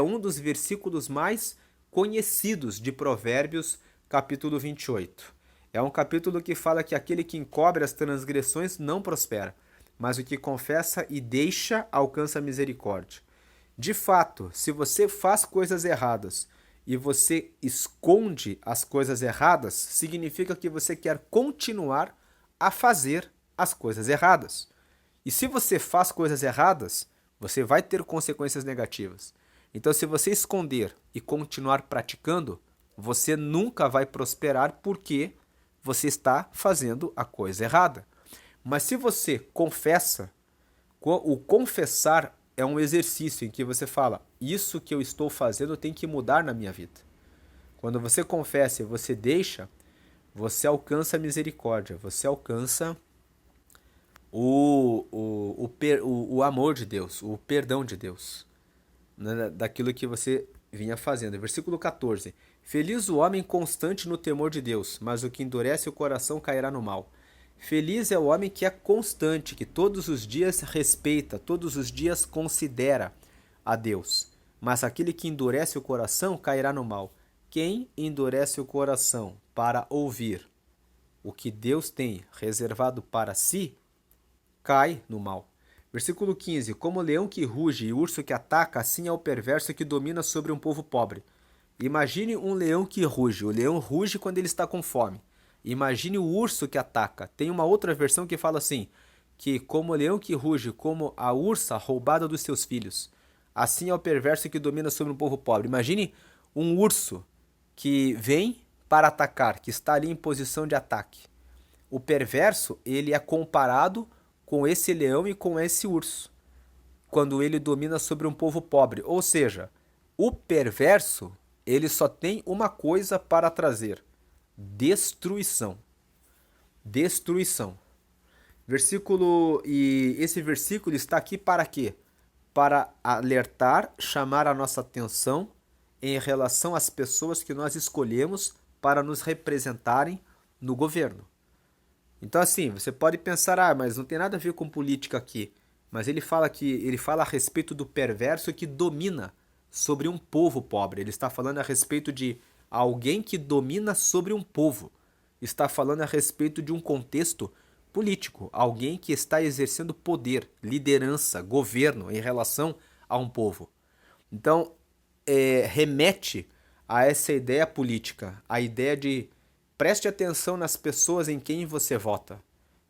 um dos versículos mais conhecidos de Provérbios, capítulo 28. É um capítulo que fala que aquele que encobre as transgressões não prospera, mas o que confessa e deixa alcança misericórdia. De fato, se você faz coisas erradas e você esconde as coisas erradas, significa que você quer continuar a fazer as coisas erradas. E se você faz coisas erradas, você vai ter consequências negativas. Então, se você esconder e continuar praticando, você nunca vai prosperar porque você está fazendo a coisa errada. Mas se você confessa, o confessar é um exercício em que você fala: isso que eu estou fazendo tem que mudar na minha vida. Quando você confessa e você deixa, você alcança a misericórdia, você alcança o amor de Deus, o perdão de Deus, né, daquilo que você vinha fazendo. Versículo 14. Feliz o homem constante no temor de Deus, mas o que endurece o coração cairá no mal. Feliz é o homem que é constante, que todos os dias respeita, todos os dias considera a Deus. Mas aquele que endurece o coração cairá no mal. Quem endurece o coração para ouvir o que Deus tem reservado para si, cai no mal. Versículo 15. Como o leão que ruge e o urso que ataca, assim é o perverso que domina sobre um povo pobre. Imagine um leão que ruge. O leão ruge quando ele está com fome. Imagine o urso que ataca. Tem uma outra versão que fala assim, que como o leão que ruge, como a ursa roubada dos seus filhos, assim é o perverso que domina sobre um povo pobre. Imagine um urso que vem para atacar, que está ali em posição de ataque. O perverso, ele é comparado com esse leão e com esse urso, quando ele domina sobre um povo pobre. Ou seja, o perverso, ele só tem uma coisa para trazer: destruição. Destruição. Esse versículo está aqui para quê? Para alertar, chamar a nossa atenção em relação às pessoas que nós escolhemos para nos representarem no governo. Então, assim, você pode pensar, mas não tem nada a ver com política aqui. Mas ele fala a respeito do perverso que domina sobre um povo pobre. Ele está falando a respeito de alguém que domina sobre um povo. Está falando a respeito de um contexto político. Alguém que está exercendo poder, liderança, governo em relação a um povo. Então, remete a essa ideia política, a ideia de preste atenção nas pessoas em quem você vota.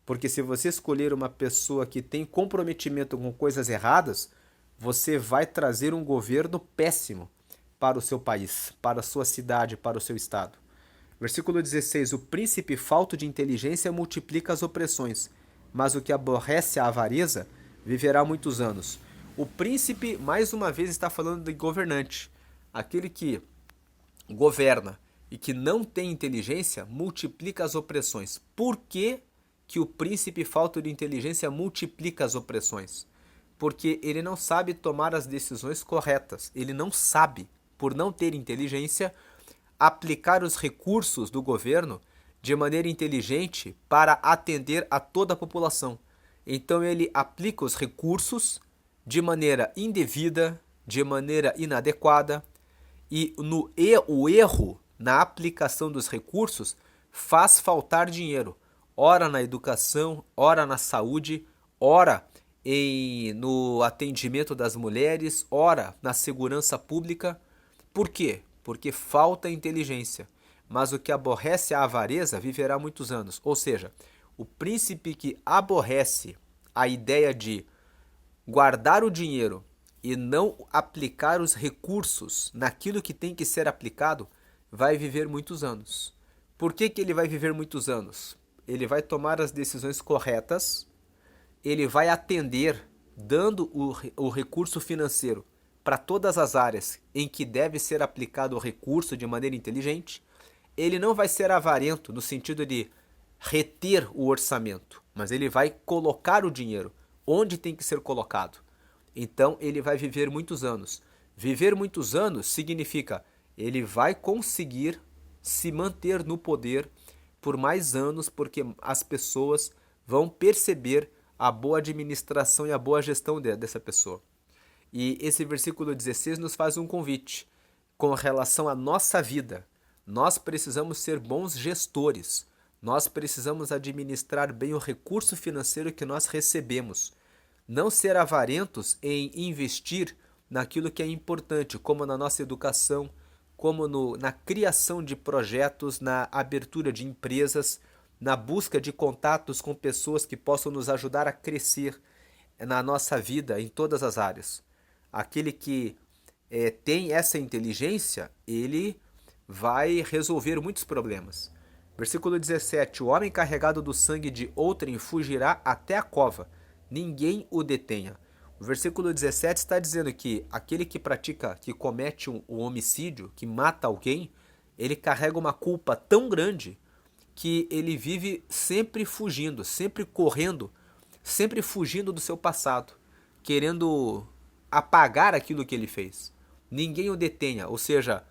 Porque se você escolher uma pessoa que tem comprometimento com coisas erradas, você vai trazer um governo péssimo para o seu país, para a sua cidade, para o seu estado. Versículo 16. O príncipe falto de inteligência multiplica as opressões, mas o que aborrece a avareza viverá muitos anos. O príncipe, mais uma vez, está falando de governante. Aquele que governa e que não tem inteligência, multiplica as opressões. Por que o príncipe falto de inteligência multiplica as opressões? Porque ele não sabe tomar as decisões corretas. Ele não sabe, por não ter inteligência, aplicar os recursos do governo de maneira inteligente para atender a toda a população. Então ele aplica os recursos de maneira indevida, de maneira inadequada, e o erro na aplicação dos recursos faz faltar dinheiro, ora na educação, ora na saúde, ora no atendimento das mulheres, ora na segurança pública. Por quê? Porque falta inteligência. Mas o que aborrece a avareza viverá muitos anos. Ou seja, o príncipe que aborrece a ideia de guardar o dinheiro e não aplicar os recursos naquilo que tem que ser aplicado, vai viver muitos anos. Por que ele vai viver muitos anos? Ele vai tomar as decisões corretas, ele vai atender, dando o recurso financeiro para todas as áreas em que deve ser aplicado o recurso de maneira inteligente. Ele não vai ser avarento no sentido de reter o orçamento, mas ele vai colocar o dinheiro onde tem que ser colocado. Então ele vai viver muitos anos. Viver muitos anos significa ele vai conseguir se manter no poder por mais anos, porque as pessoas vão perceber a boa administração e a boa gestão dessa pessoa. E esse versículo 16 nos faz um convite com relação à nossa vida. Nós precisamos ser bons gestores. Nós precisamos administrar bem o recurso financeiro que nós recebemos. Não ser avarentos em investir naquilo que é importante, como na nossa educação, como na criação de projetos, na abertura de empresas, na busca de contatos com pessoas que possam nos ajudar a crescer na nossa vida em todas as áreas. Aquele que tem essa inteligência, ele vai resolver muitos problemas. Versículo 17. O homem carregado do sangue de outrem fugirá até a cova, ninguém o detenha. O versículo 17 está dizendo que aquele que comete um homicídio, que mata alguém, ele carrega uma culpa tão grande que ele vive sempre fugindo, sempre correndo, sempre fugindo do seu passado, querendo apagar aquilo que ele fez. ninguém o detenha, ou seja,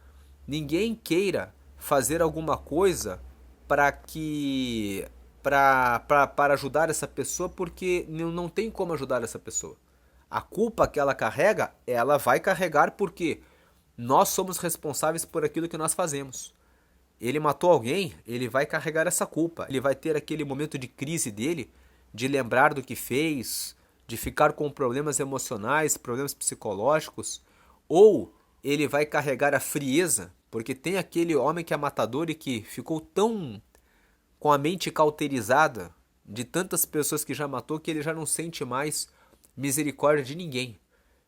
ninguém queira fazer alguma coisa para que para ajudar essa pessoa, porque não tem como ajudar essa pessoa. A culpa que ela carrega, ela vai carregar porque nós somos responsáveis por aquilo que nós fazemos. Ele matou alguém, ele vai carregar essa culpa. Ele vai ter aquele momento de crise dele, de lembrar do que fez, de ficar com problemas emocionais, problemas psicológicos, ou ele vai carregar a frieza, porque tem aquele homem que é matador e que ficou tão com a mente cauterizada de tantas pessoas que já matou que ele já não sente mais misericórdia de ninguém.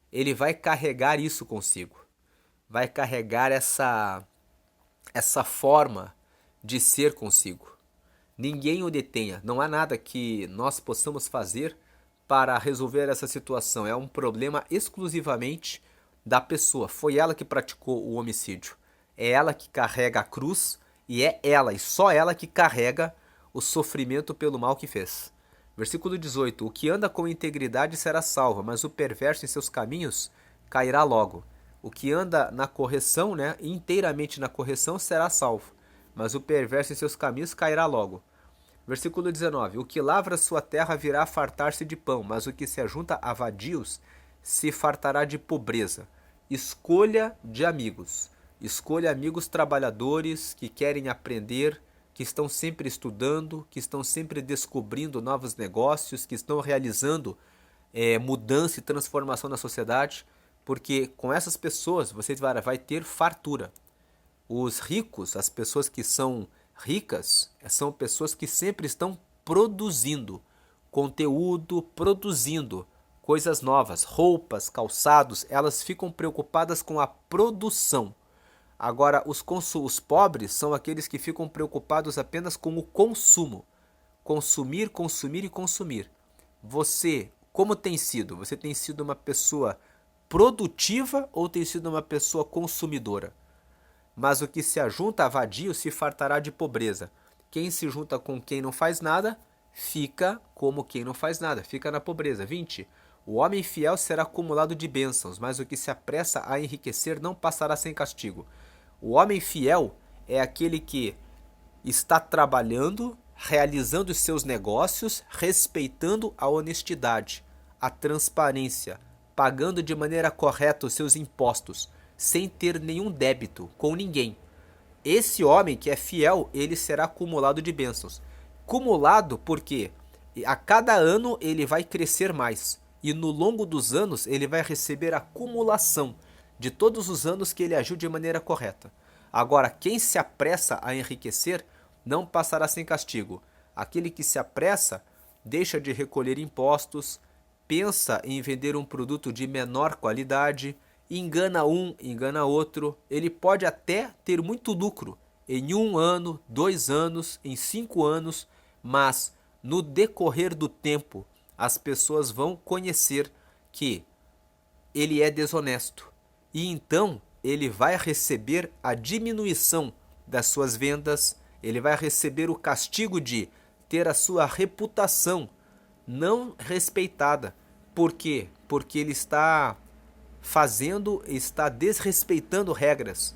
Ele vai carregar isso consigo. Vai carregar essa forma de ser consigo. Ninguém o detenha. Não há nada que nós possamos fazer para resolver essa situação. É um problema exclusivamente da pessoa. Foi ela que praticou o homicídio. É ela que carrega a cruz e é ela, e só ela, que carrega o sofrimento pelo mal que fez. Versículo 18. O que anda com integridade será salvo, mas o perverso em seus caminhos cairá logo. O que anda na correção, inteiramente na correção, será salvo, mas o perverso em seus caminhos cairá logo. Versículo 19. O que lavra sua terra virá a fartar-se de pão, mas o que se ajunta a vadios se fartará de pobreza. Escolha de amigos. Escolha amigos trabalhadores que querem aprender, que estão sempre estudando, que estão sempre descobrindo novos negócios, que estão realizando mudança e transformação na sociedade, porque com essas pessoas você vai ter fartura. Os ricos, as pessoas que são ricas, são pessoas que sempre estão produzindo conteúdo, produzindo coisas novas, roupas, calçados, elas ficam preocupadas com a produção. Agora, os pobres são aqueles que ficam preocupados apenas com o consumo. Consumir, consumir e consumir. Você, como tem sido? Você tem sido uma pessoa produtiva ou tem sido uma pessoa consumidora? Mas o que se ajunta a vadio se fartará de pobreza. Quem se junta com quem não faz nada, fica como quem não faz nada, fica na pobreza. 20. O homem fiel será acumulado de bênçãos, mas o que se apressa a enriquecer não passará sem castigo. O homem fiel é aquele que está trabalhando, realizando os seus negócios, respeitando a honestidade, a transparência, pagando de maneira correta os seus impostos, sem ter nenhum débito com ninguém. Esse homem que é fiel, ele será acumulado de bênçãos. Acumulado porque a cada ano ele vai crescer mais. E no longo dos anos ele vai receber acumulação de todos os anos que ele agiu de maneira correta. Agora, quem se apressa a enriquecer não passará sem castigo. Aquele que se apressa deixa de recolher impostos, pensa em vender um produto de menor qualidade, engana um, engana outro. Ele pode até ter muito lucro em 1 ano, 2 anos, em 5 anos, mas no decorrer do tempo as pessoas vão conhecer que ele é desonesto. E então ele vai receber a diminuição das suas vendas, ele vai receber o castigo de ter a sua reputação não respeitada. Por quê? Porque ele está desrespeitando regras,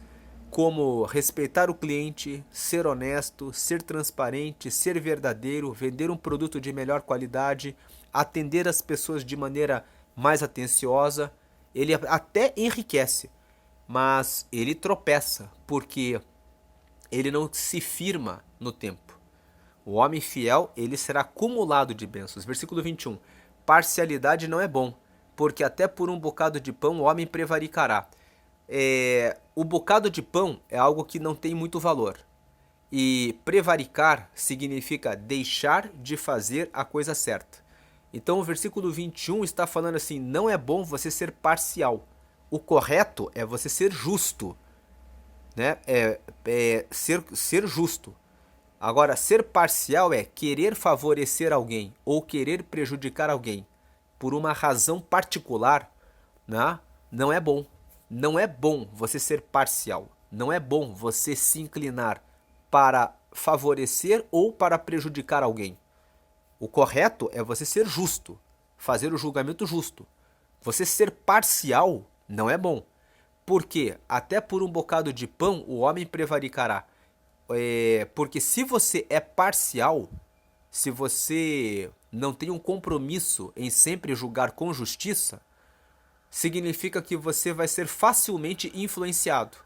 como respeitar o cliente, ser honesto, ser transparente, ser verdadeiro, vender um produto de melhor qualidade, atender as pessoas de maneira mais atenciosa. Ele até enriquece, mas ele tropeça, porque ele não se firma no tempo. O homem fiel, ele será acumulado de bênçãos. Versículo 21. Parcialidade não é bom, porque até por um bocado de pão o homem prevaricará. O bocado de pão é algo que não tem muito valor. E prevaricar significa deixar de fazer a coisa certa. Então o versículo 21 está falando assim, não é bom você ser parcial. O correto é você ser justo, né? Ser justo. Agora, ser parcial é querer favorecer alguém ou querer prejudicar alguém por uma razão particular, né? Não é bom. Não é bom você ser parcial. Não é bom você se inclinar para favorecer ou para prejudicar alguém. O correto é você ser justo, fazer o julgamento justo. Você ser parcial não é bom. Porque até por um bocado de pão o homem prevaricará. Porque se você é parcial, se você não tem um compromisso em sempre julgar com justiça, significa que você vai ser facilmente influenciado.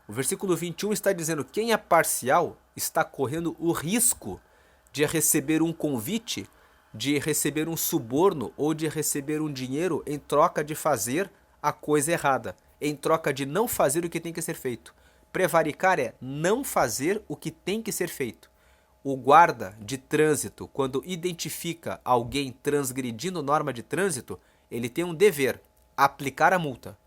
O versículo 21 está dizendo: quem é parcial está correndo o risco de receber um convite, de receber um suborno ou de receber um dinheiro em troca de fazer a coisa errada, em troca de não fazer o que tem que ser feito. Prevaricar é não fazer o que tem que ser feito. O guarda de trânsito, quando identifica alguém transgredindo norma de trânsito, ele tem um dever: aplicar a multa.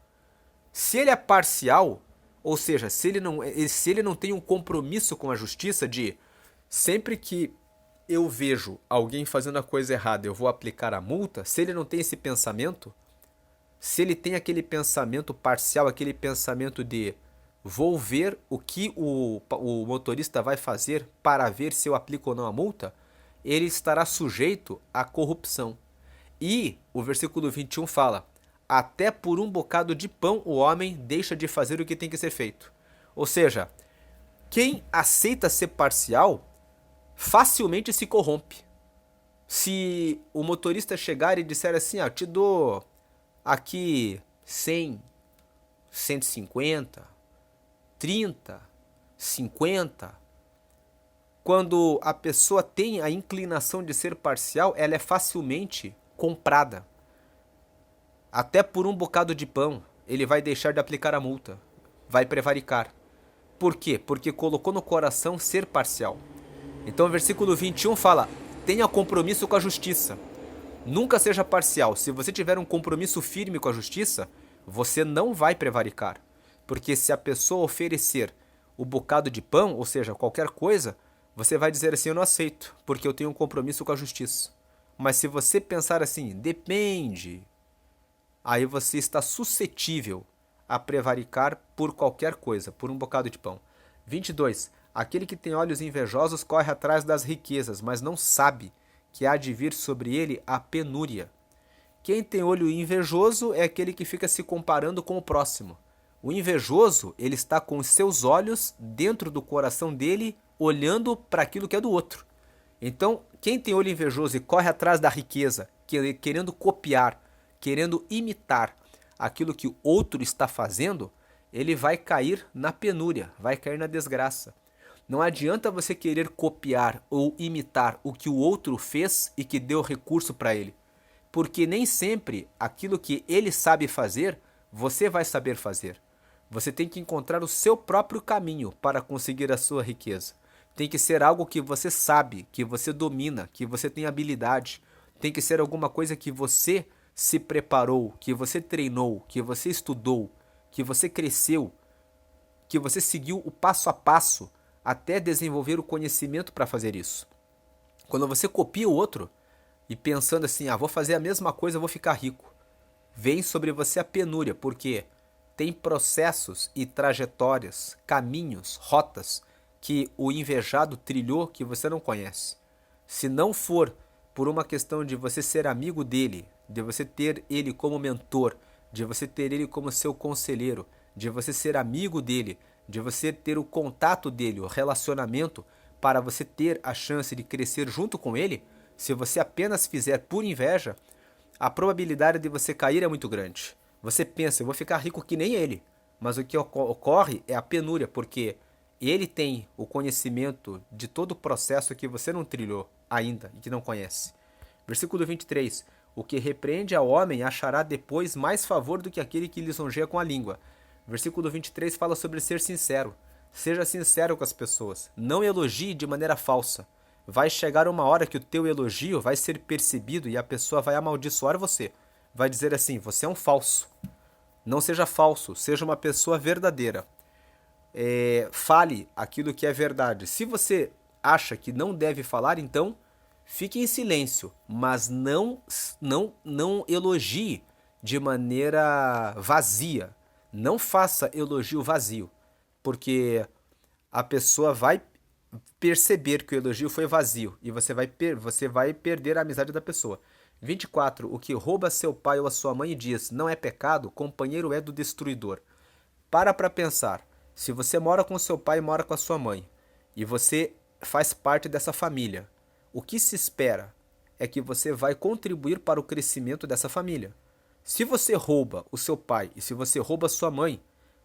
Se ele é parcial, ou seja, se ele não tem um compromisso com a justiça de sempre que eu vejo alguém fazendo a coisa errada, eu vou aplicar a multa, se ele não tem esse pensamento, se ele tem aquele pensamento parcial, aquele pensamento de vou ver o que o motorista vai fazer para ver se eu aplico ou não a multa, ele estará sujeito à corrupção. E o versículo 21 fala: até por um bocado de pão o homem deixa de fazer o que tem que ser feito. Ou seja, quem aceita ser parcial facilmente se corrompe. Se o motorista chegar e disser assim: eu te dou aqui 100, 150, 30, 50. Quando a pessoa tem a inclinação de ser parcial, ela é facilmente comprada. Até por um bocado de pão, ele vai deixar de aplicar a multa, vai prevaricar. Por quê? Porque colocou no coração ser parcial. Então o versículo 21 fala: tenha compromisso com a justiça. Nunca seja parcial. Se você tiver um compromisso firme com a justiça, você não vai prevaricar. Porque se a pessoa oferecer o bocado de pão, ou seja, qualquer coisa, você vai dizer assim: eu não aceito, porque eu tenho um compromisso com a justiça. Mas se você pensar assim: depende, aí você está suscetível a prevaricar por qualquer coisa, por um bocado de pão. 22. Aquele que tem olhos invejosos corre atrás das riquezas, mas não sabe que há de vir sobre ele a penúria. Quem tem olho invejoso é aquele que fica se comparando com o próximo. O invejoso, ele está com os seus olhos dentro do coração dele, olhando para aquilo que é do outro. Então, quem tem olho invejoso e corre atrás da riqueza, querendo copiar, querendo imitar aquilo que o outro está fazendo, ele vai cair na penúria, vai cair na desgraça. Não adianta você querer copiar ou imitar o que o outro fez e que deu recurso para ele. Porque nem sempre aquilo que ele sabe fazer, você vai saber fazer. Você tem que encontrar o seu próprio caminho para conseguir a sua riqueza. Tem que ser algo que você sabe, que você domina, que você tem habilidade. Tem que ser alguma coisa que você se preparou, que você treinou, que você estudou, que você cresceu, que você seguiu o passo a passo até desenvolver o conhecimento para fazer isso. Quando você copia o outro e pensando assim: vou fazer a mesma coisa, vou ficar rico, vem sobre você a penúria, porque tem processos e trajetórias, caminhos, rotas que o invejado trilhou que você não conhece. Se não for por uma questão de você ser amigo dele, de você ter ele como mentor, de você ter ele como seu conselheiro, de você ser amigo dele, de você ter o contato dele, o relacionamento, para você ter a chance de crescer junto com ele, se você apenas fizer por inveja, a probabilidade de você cair é muito grande. Você pensa: eu vou ficar rico que nem ele, mas o que ocorre é a penúria, porque ele tem o conhecimento de todo o processo que você não trilhou ainda e que não conhece. Versículo 23. O que repreende ao homem achará depois mais favor do que aquele que lisonjeia com a língua. Versículo 23 fala sobre ser sincero. Seja sincero com as pessoas. Não elogie de maneira falsa. Vai chegar uma hora que o teu elogio vai ser percebido e a pessoa vai amaldiçoar você. Vai dizer assim: você é um falso. Não seja falso, seja uma pessoa verdadeira. Fale aquilo que é verdade. Se você acha que não deve falar, então fique em silêncio, mas não elogie de maneira vazia. Não faça elogio vazio, porque a pessoa vai perceber que o elogio foi vazio e você vai perder a amizade da pessoa. 24. O que rouba seu pai ou a sua mãe e diz: não é pecado, companheiro é do destruidor. para pensar. Se você mora com seu pai e mora com a sua mãe, e você faz parte dessa família, o que se espera é que você vai contribuir para o crescimento dessa família. Se você rouba o seu pai e se você rouba a sua mãe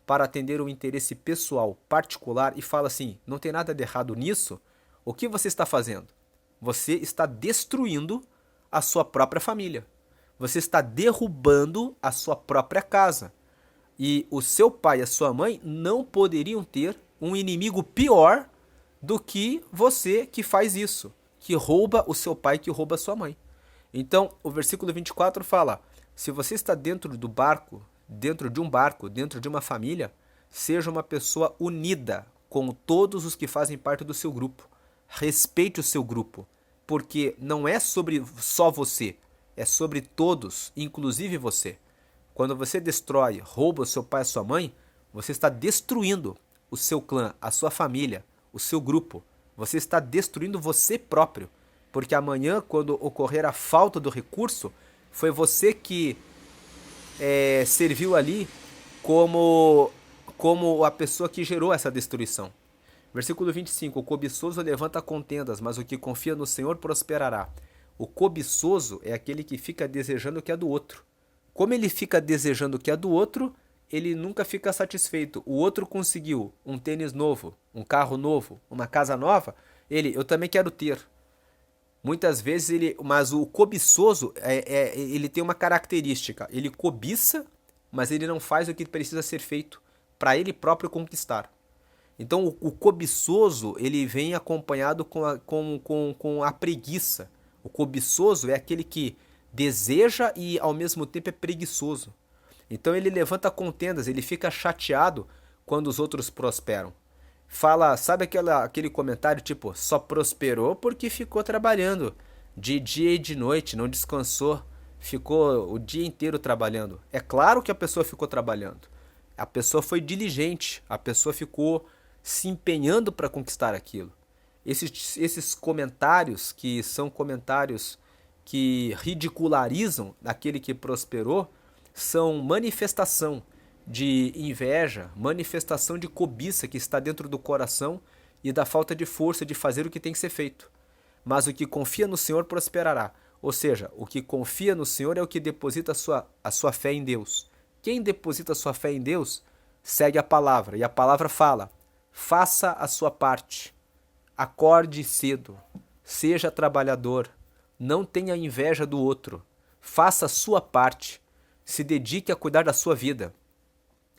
para atender um interesse pessoal, particular, e fala assim, não tem nada de errado nisso, o que você está fazendo? Você está destruindo a sua própria família. Você está derrubando a sua própria casa. E o seu pai e a sua mãe não poderiam ter um inimigo pior do que você que faz isso, que rouba o seu pai, que rouba a sua mãe. Então, o versículo 24 fala, se você está dentro do barco, dentro de uma família, seja uma pessoa unida com todos os que fazem parte do seu grupo. Respeite o seu grupo, porque não é sobre só você, é sobre todos, inclusive você. Quando você destrói, rouba o seu pai e a sua mãe, você está destruindo o seu clã, a sua família, o seu grupo. Você está destruindo você próprio, porque amanhã, quando ocorrer a falta do recurso, foi você que serviu ali como a pessoa que gerou essa destruição. Versículo 25, o cobiçoso levanta contendas, mas o que confia no Senhor prosperará. O cobiçoso é aquele que fica desejando o que é do outro. Como ele fica desejando o que é do outro, ele nunca fica satisfeito. O outro conseguiu um tênis novo, um carro novo, uma casa nova, eu também quero ter. Muitas vezes mas o cobiçoso, ele tem uma característica, ele cobiça, mas ele não faz o que precisa ser feito para ele próprio conquistar. Então o cobiçoso, ele vem acompanhado com a preguiça. O cobiçoso é aquele que deseja e ao mesmo tempo é preguiçoso. Então ele levanta contendas, ele fica chateado quando os outros prosperam. Fala, sabe aquele comentário tipo, só prosperou porque ficou trabalhando de dia e de noite, não descansou, ficou o dia inteiro trabalhando. É claro que a pessoa ficou trabalhando. A pessoa foi diligente, a pessoa ficou se empenhando para conquistar aquilo. Esses comentários, que são comentários que ridicularizam aquele que prosperou, são manifestação de inveja, manifestação de cobiça que está dentro do coração e da falta de força de fazer o que tem que ser feito. Mas o que confia no Senhor prosperará. Ou seja, o que confia no Senhor é o que deposita a sua fé em Deus. Quem deposita a sua fé em Deus segue a palavra, e a palavra fala, faça a sua parte, acorde cedo, seja trabalhador, não tenha inveja do outro, faça a sua parte, se dedique a cuidar da sua vida.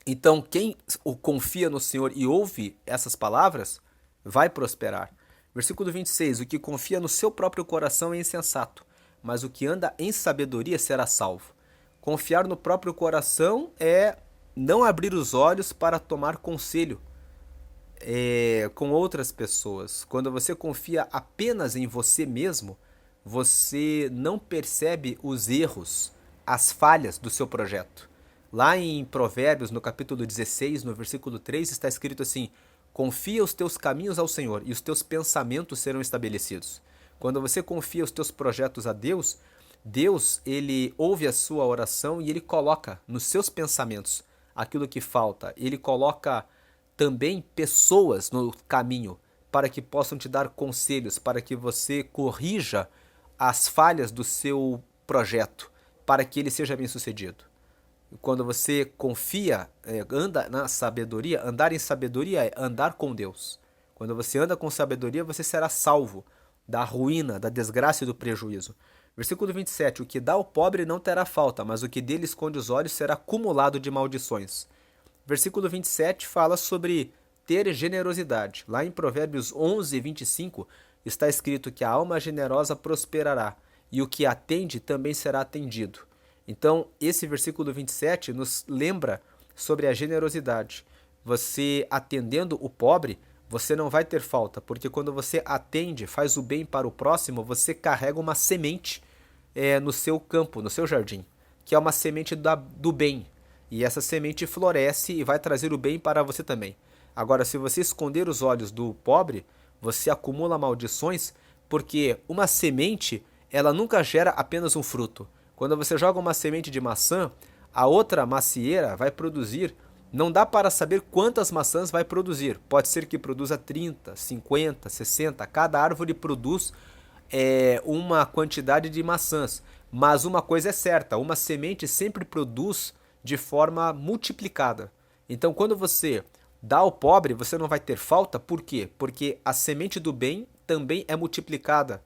Então, quem confia no Senhor e ouve essas palavras, vai prosperar. Versículo 26, o que confia no seu próprio coração é insensato, mas o que anda em sabedoria será salvo. Confiar no próprio coração é não abrir os olhos para tomar conselho com outras pessoas. Quando você confia apenas em você mesmo, você não percebe os erros, as falhas do seu projeto. Lá em Provérbios, no capítulo 16, no versículo 3, está escrito assim, confia os teus caminhos ao Senhor e os teus pensamentos serão estabelecidos. Quando você confia os teus projetos a Deus, Deus, ele ouve a sua oração e ele coloca nos seus pensamentos aquilo que falta. Ele coloca também pessoas no caminho para que possam te dar conselhos, para que você corrija as falhas do seu projeto, para que ele seja bem sucedido. Quando você confia, anda na sabedoria, andar em sabedoria é andar com Deus. Quando você anda com sabedoria, você será salvo da ruína, da desgraça e do prejuízo. Versículo 27, o que dá ao pobre não terá falta, mas o que dele esconde os olhos será acumulado de maldições. Versículo 27 fala sobre ter generosidade. Lá em Provérbios 11, 25, está escrito que a alma generosa prosperará, e o que atende também será atendido. Então, esse versículo 27 nos lembra sobre a generosidade. Você atendendo o pobre, você não vai ter falta, porque quando você atende, faz o bem para o próximo, você carrega uma semente no seu campo, no seu jardim, que é uma semente do bem. E essa semente floresce e vai trazer o bem para você também. Agora, se você esconder os olhos do pobre, você acumula maldições, porque uma semente, ela nunca gera apenas um fruto. Quando você joga uma semente de maçã, a outra macieira vai produzir Não dá para saber quantas maçãs vai produzir. Pode ser que produza 30, 50, 60. Cada árvore produz uma quantidade de maçãs. Mas uma coisa é certa, uma semente sempre produz de forma multiplicada. Então, quando você dá ao pobre, você não vai ter falta. Por quê? Porque a semente do bem também é multiplicada,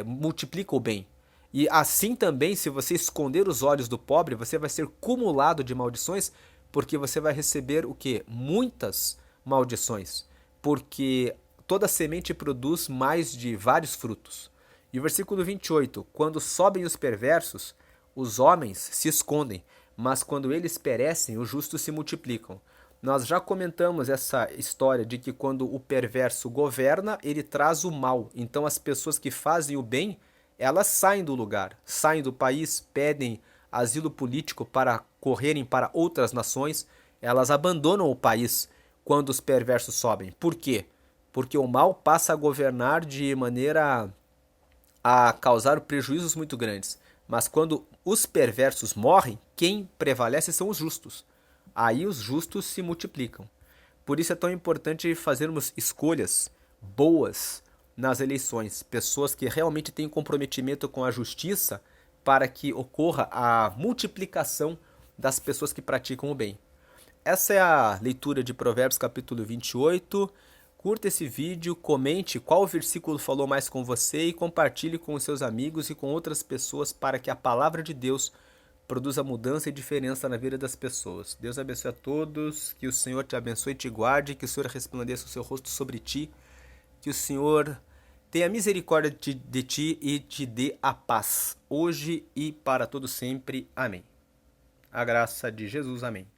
multiplica o bem. E assim também, se você esconder os olhos do pobre, você vai ser cumulado de maldições, porque você vai receber o quê? Muitas maldições. Porque toda semente produz mais de vários frutos. E o versículo 28, quando sobem os perversos, os homens se escondem, mas quando eles perecem, os justos se multiplicam. Nós já comentamos essa história de que quando o perverso governa, ele traz o mal. Então as pessoas que fazem o bem, elas saem do lugar, saem do país, pedem asilo político para correrem para outras nações, elas abandonam o país quando os perversos sobem. Por quê? Porque o mal passa a governar de maneira a causar prejuízos muito grandes. Mas quando os perversos morrem, quem prevalece são os justos. Aí os justos se multiplicam. Por isso é tão importante fazermos escolhas boas nas eleições, pessoas que realmente têm comprometimento com a justiça para que ocorra a multiplicação das pessoas que praticam o bem. Essa é a leitura de Provérbios capítulo 28. Curta esse vídeo, comente qual versículo falou mais com você e compartilhe com os seus amigos e com outras pessoas para que a palavra de Deus produza mudança e diferença na vida das pessoas. Deus abençoe a todos, que o Senhor te abençoe e te guarde, que o Senhor resplandeça o seu rosto sobre ti, que o Senhor tenha misericórdia de ti e te dê a paz, hoje e para todo sempre. Amém. A graça de Jesus, amém.